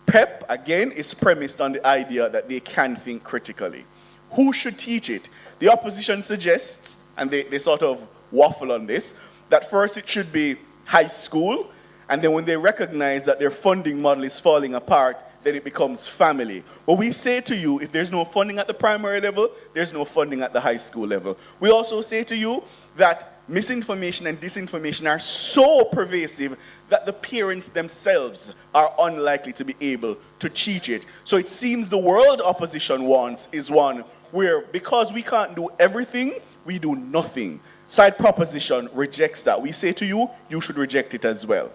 PEP, again, is premised on the idea that they can think critically. Who should teach it? The opposition suggests, and they sort of waffle on this, that first it should be high school, and then when they recognize that their funding model is falling apart, then it becomes family. But we say to you, if there's no funding at the primary level, there's no funding at the high school level. We also say to you that misinformation and disinformation are so pervasive that the parents themselves are unlikely to be able to teach it. So it seems the world opposition wants is one where, because we can't do everything, we do nothing. Side proposition rejects that. We say to you, you should reject it as well.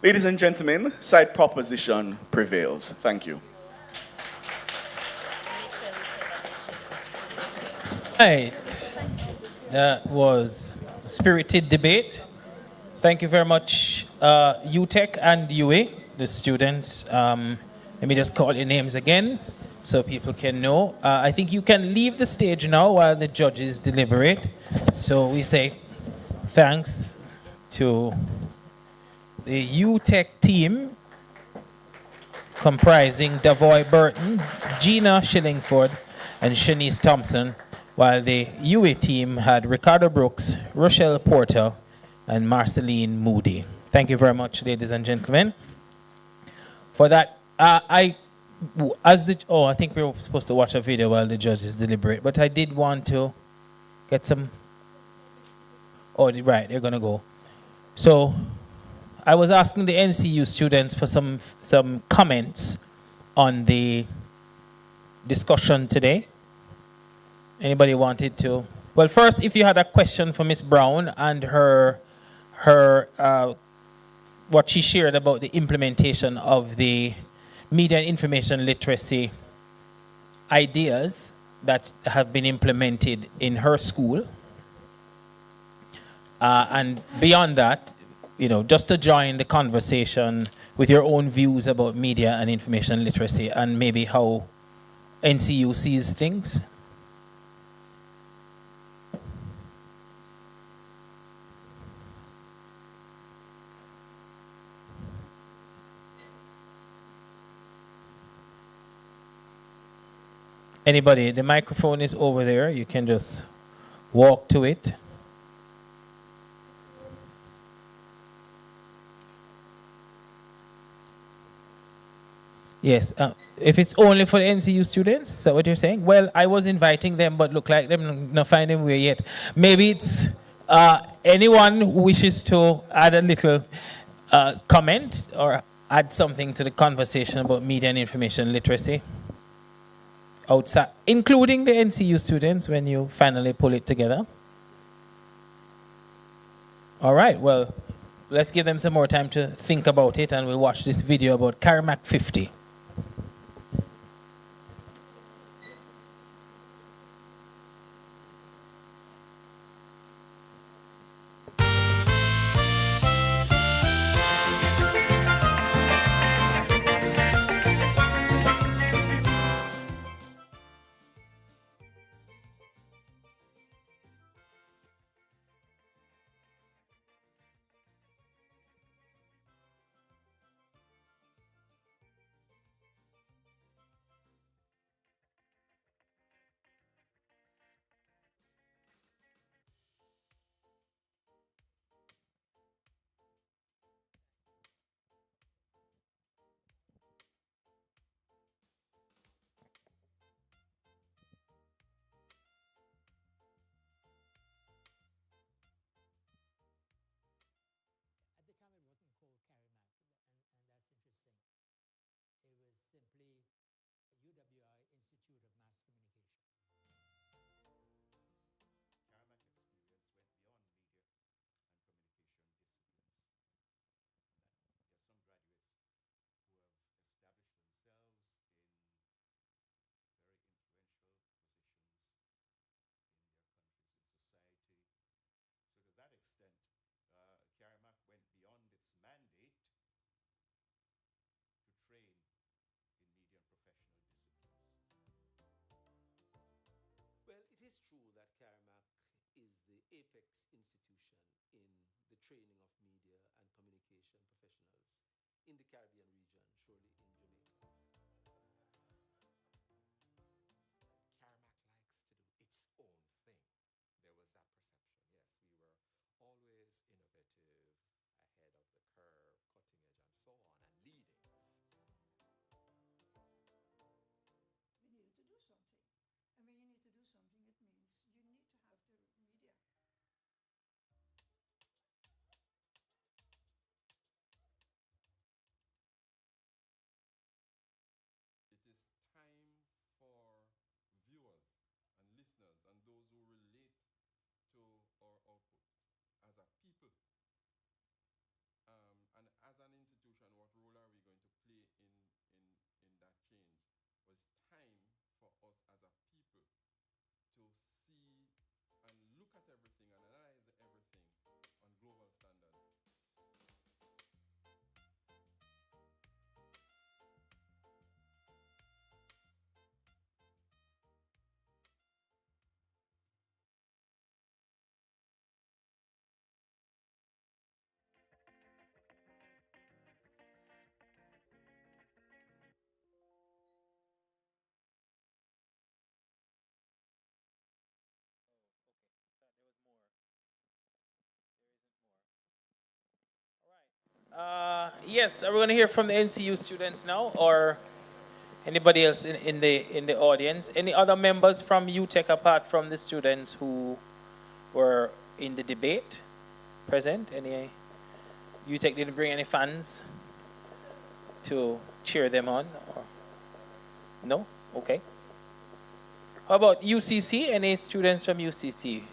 Ladies and gentlemen, side proposition prevails. Thank you. Right. That was a spirited debate. Thank you very much, UTech and UA, the students. Let me just call your names again so people can know. I think you can leave the stage now while the judges deliberate. So we say thanks to the UTech team comprising Davoy Burton, Gina Shillingford, and Shanice Thompson, while the UA team had Ricardo Brooks, Rochelle Porter, and Marceline Moody. Thank you very much, ladies and gentlemen. For that, I think we were supposed to watch a video while the judges deliberate, but I did want to get some. Oh, right, they're gonna go. So, I was asking the NCU students for some comments on the discussion today. Anybody wanted to? Well, first, if you had a question for Ms. Brown and her what she shared about the implementation of the media and information literacy ideas that have been implemented in her school. And beyond that, you know, just to join the conversation with your own views about media and information literacy and maybe how NCU sees things. Anybody? The microphone is over there. You can just walk to it. Yes. If it's only for the NCU students, is that what you're saying? Well, I was inviting them, but look like them not finding way yet. Maybe it's anyone who wishes to add a little comment or add something to the conversation about media and information literacy outside, including the NCU students when you finally pull it together. All right, well, let's give them some more time to think about it, and we'll watch this video about CARIMAC 50. Well, it is true that CARIMAC is the apex institution in the training of media and communication professionals in the Caribbean region, surely in Jamaica. CARIMAC likes to do its own thing. There was that perception. Yes, we were always innovative, ahead of the curve, cutting edge, and so on, and leading. We needed to do something. And when you need to do something, it means you need to have the media. It is time for viewers and listeners and those who relate to our output as a people. And as an institution, what role are we going to play in that change? Well, it's time for us as a people to see and look at everything and analyze everything on global standards. Yes, are we going to hear from the NCU students now, or anybody else in the audience? Any other members from UTech apart from the students who were in the debate present? Any UTech didn't bring any fans to cheer them on? Or? No? Okay. How about UCC? Any students from UCC?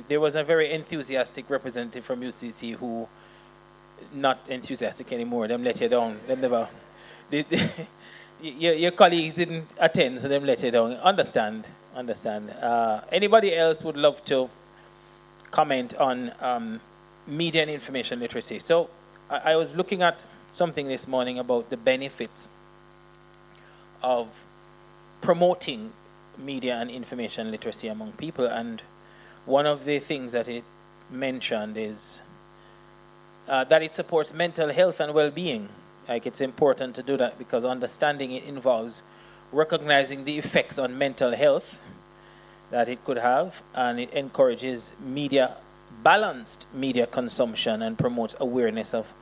There was a very enthusiastic representative from UCC who not enthusiastic anymore. Them let you down. Them never. Your colleagues didn't attend, so them let you down. Understand. Anybody else would love to comment on media and information literacy? So I was looking at something this morning about the benefits of promoting media and information literacy among people, and one of the things that it mentioned is that it supports mental health and well-being. Like, it's important to do that because understanding it involves recognizing the effects on mental health that it could have, and it encourages balanced media consumption and promotes awareness of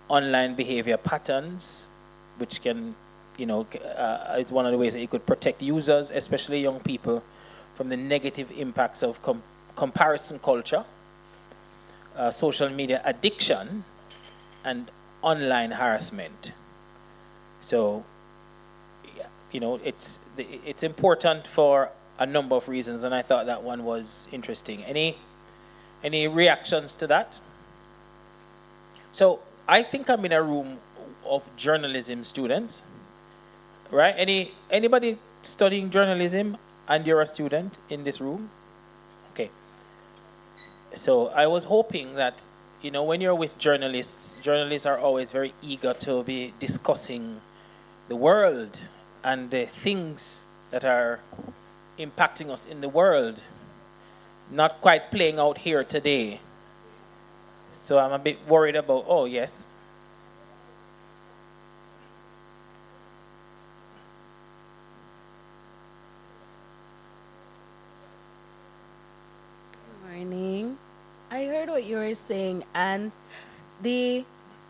online behavior patterns, which can, is one of the ways that you could protect users, especially young people, from the negative impacts of comparison culture, social media addiction, and online harassment. So, it's important for a number of reasons, and I thought that one was interesting. Any reactions to that? So I think I'm in a room of journalism students, right? Anybody studying journalism and you're a student in this room? Okay. So I was hoping that, when you're with journalists are always very eager to be discussing the world and the things that are impacting us in the world, not quite playing out here today. So I'm a bit worried about, oh, yes. Morning. I heard what you were saying, and the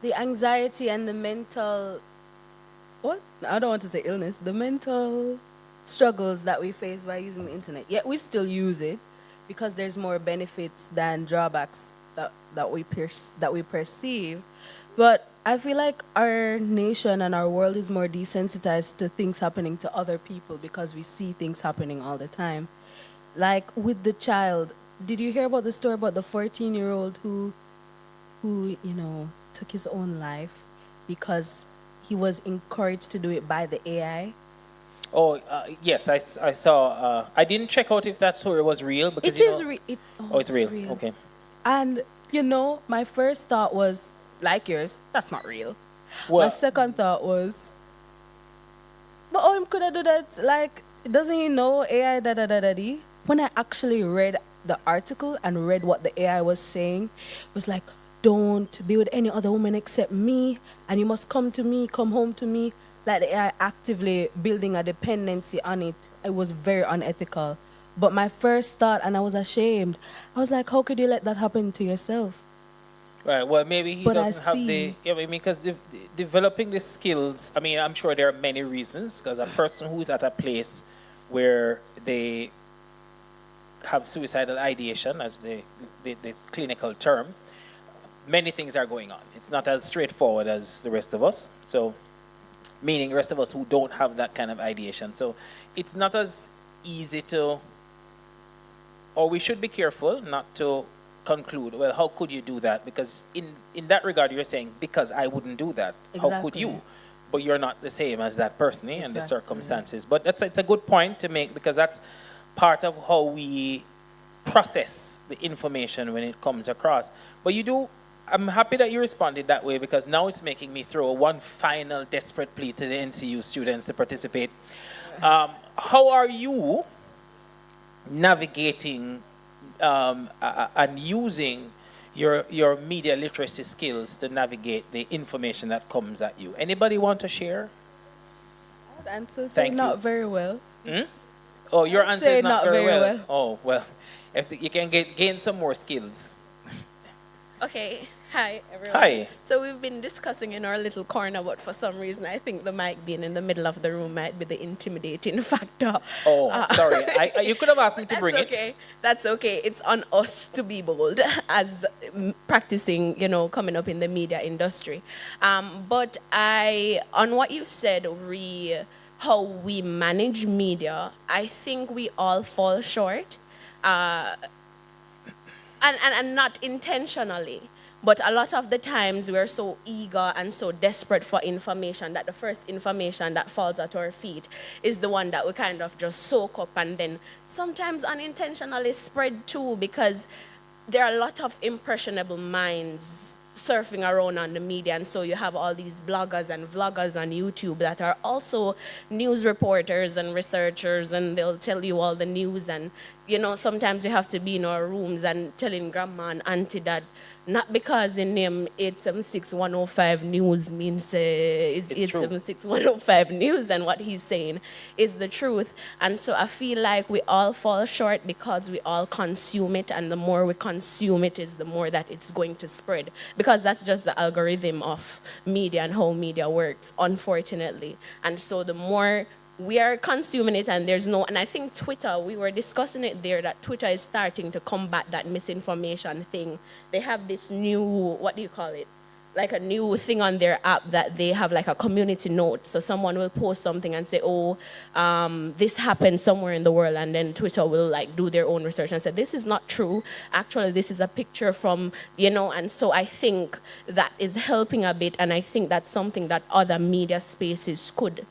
anxiety and the mental, what? I don't want to say illness, the mental struggles that we face by using the internet. Yet we still use it because there's more benefits than drawbacks that we perceive. But I feel like our nation and our world is more desensitized to things happening to other people because we see things happening all the time. Like with the child, did you hear about the story about the 14-year-old who took his own life because he was encouraged to do it by the AI? Oh, yes, I saw. I didn't check out if that story was real. Because, it is real. Oh, it's real. Okay. And, my first thought was, like yours, that's not real. Well, my second thought was, but him could have do that, like, doesn't he know AI, da-da-da-da-dee? When I actually read the article and read what the AI was saying, it was like, don't be with any other woman except me, and you must come to me, come home to me. Like the AI actively building a dependency on it. It was very unethical. But my first thought, and I was ashamed, I was like, how could you let that happen to yourself? Right. Well, maybe he doesn't have the. Yeah, because developing the skills. I mean, I'm sure there are many reasons. Because a person who's at a place where they have suicidal ideation, as the clinical term, many things are going on. It's not as straightforward as the rest of us. So, meaning the rest of us who don't have that kind of ideation. So, it's not as easy to. Or we should be careful not to conclude, well, how could you do that? Because in that regard, you're saying, because I wouldn't do that. Exactly. How could you? But you're not the same as that person and the Exactly. circumstances. But it's a good point to make, because that's part of how we process the information when it comes across. But I'm happy that you responded that way, because now it's making me throw one final desperate plea to the NCU students to participate. How are you navigating and using your media literacy skills to navigate the information that comes at you? Anybody want to share? I'd answer, Thank you. not very well. Oh, your I'd answer say is not very well. well. Oh, well, if you can gain some more skills. Okay. Hi, everyone. Hi. So we've been discussing in our little corner, but for some reason, I think the mic being in the middle of the room might be the intimidating factor. Oh, sorry. You could have asked me to bring okay. it. That's okay. It's on us to be bold as practicing, coming up in the media industry. But on what you said, how we manage media, I think we all fall short. And not intentionally. But a lot of the times we're so eager and so desperate for information that the first information that falls at our feet is the one that we kind of just soak up and then sometimes unintentionally spread too, because there are a lot of impressionable minds surfing around on the media, and so you have all these bloggers and vloggers on YouTube that are also news reporters and researchers, and they'll tell you all the news. And sometimes we have to be in our rooms and telling grandma and auntie that not because in name 876-105 news means it's 876-105 news, and what he's saying is the truth. And so I feel like we all fall short because we all consume it, and the more we consume it is the more that it's going to spread, because that's just the algorithm of media and how media works, unfortunately. And so the more we are consuming it, and I think Twitter, we were discussing it there, that Twitter is starting to combat that misinformation thing. They have this new, what do you call it? Like a new thing on their app that they have like a community note. So someone will post something and say, this happened somewhere in the world, and then Twitter will like do their own research and say, this is not true. Actually, this is a picture from, and so I think that is helping a bit, and I think that's something that other media spaces could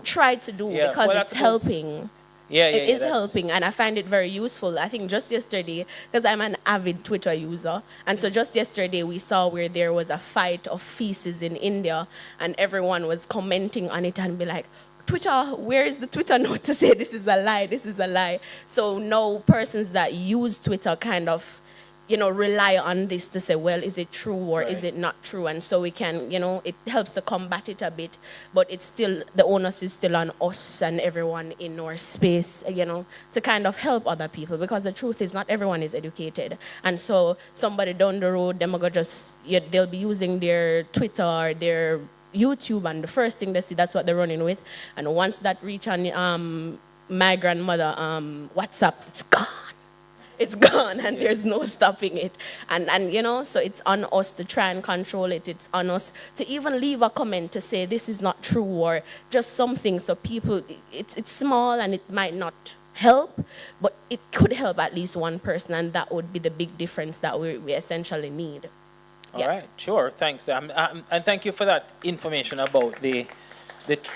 try to do, Yeah, because well, it's helping. It is helping, and I find it very useful. I think just yesterday, because I'm an avid Twitter user, and so just yesterday we saw where there was a fight of feces in India, and everyone was commenting on it and be like, Twitter, where is the Twitter note to say this is a lie, this is a lie? So now persons that use Twitter kind of rely on this to say, well, is it true or is it not true? And so we can, it helps to combat it a bit, but it's still, the onus is still on us and everyone in our space, to kind of help other people, because the truth is not everyone is educated. And so somebody down the road, they'll be using their Twitter or their YouTube, and the first thing they see, that's what they're running with. And once that reach on my grandmother WhatsApp, it's gone. It's gone, and there's no stopping it. And so it's on us to try and control it. It's on us to even leave a comment to say this is not true, or just something, so people, it's small and it might not help, but it could help at least one person, and that would be the big difference that we essentially need. All right, sure, thanks. And thank you for that information about the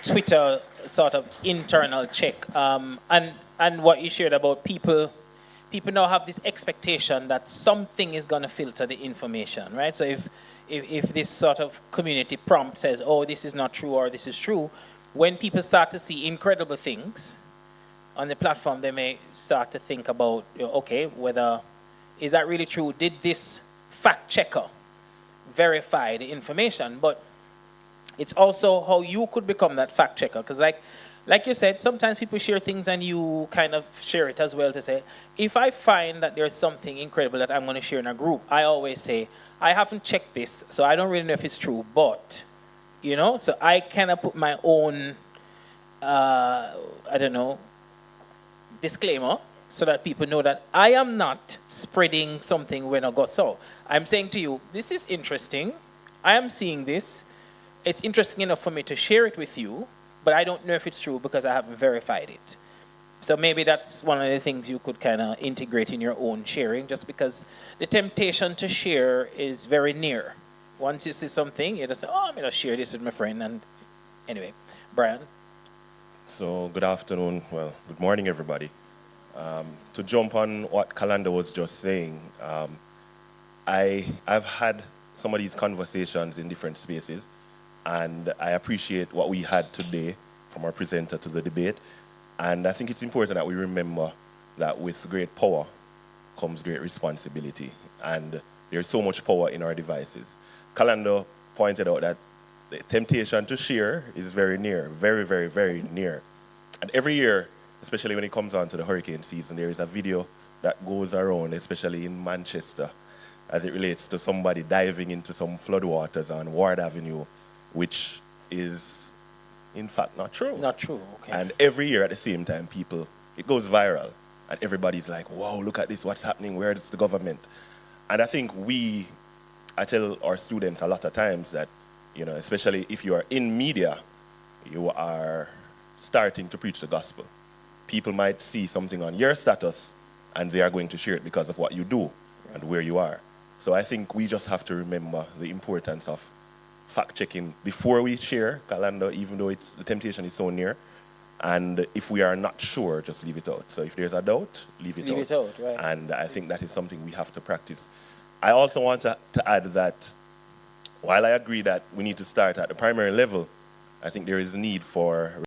Twitter sort of internal check, and what you shared about people now have this expectation that something is going to filter the information, right? So if this sort of community prompt says, oh, this is not true or this is true, when people start to see incredible things on the platform, they may start to think about, okay, whether, is that really true? Did this fact checker verify the information? But it's also how you could become that fact checker, because like you said, sometimes people share things and you kind of share it as well to say, if I find that there's something incredible that I'm going to share in a group, I always say, I haven't checked this, so I don't really know if it's true, but, so I kind of put my own, disclaimer, so that people know that I am not spreading something when I go so. I'm saying to you, this is interesting. I am seeing this. It's interesting enough for me to share it with you, but I don't know if it's true because I haven't verified it. So maybe that's one of the things you could kind of integrate in your own sharing, just because the temptation to share is very near. Once you see something, you just say, oh, I'm going to share this with my friend. And anyway, Brian. So good afternoon, good morning, everybody. To jump on what Kalanda was just saying, I've had some of these conversations in different spaces, and I appreciate what we had today from our presenter to the debate. And I think it's important that we remember that with great power comes great responsibility. And there's so much power in our devices. Kalanda pointed out that the temptation to share is very near, very, very, very near. And every year, especially when it comes on to the hurricane season, there is a video that goes around, especially in Manchester, as it relates to somebody diving into some floodwaters on Ward Avenue, which is, in fact, not true. Not true, okay. And every year at the same time, it goes viral. And everybody's like, wow, look at this, what's happening, where is the government? And I think I tell our students a lot of times that, especially if you are in media, you are starting to preach the gospel. People might see something on your status and they are going to share it because of what you do and where you are. So I think we just have to remember the importance of fact-checking before we share, Kalanda, even though the temptation is so near. And if we are not sure, just leave it out. So if there's a doubt, leave it out. Right. And I think that is something we have to practice. I also want to add that while I agree that we need to start at the primary level, I think there is a need for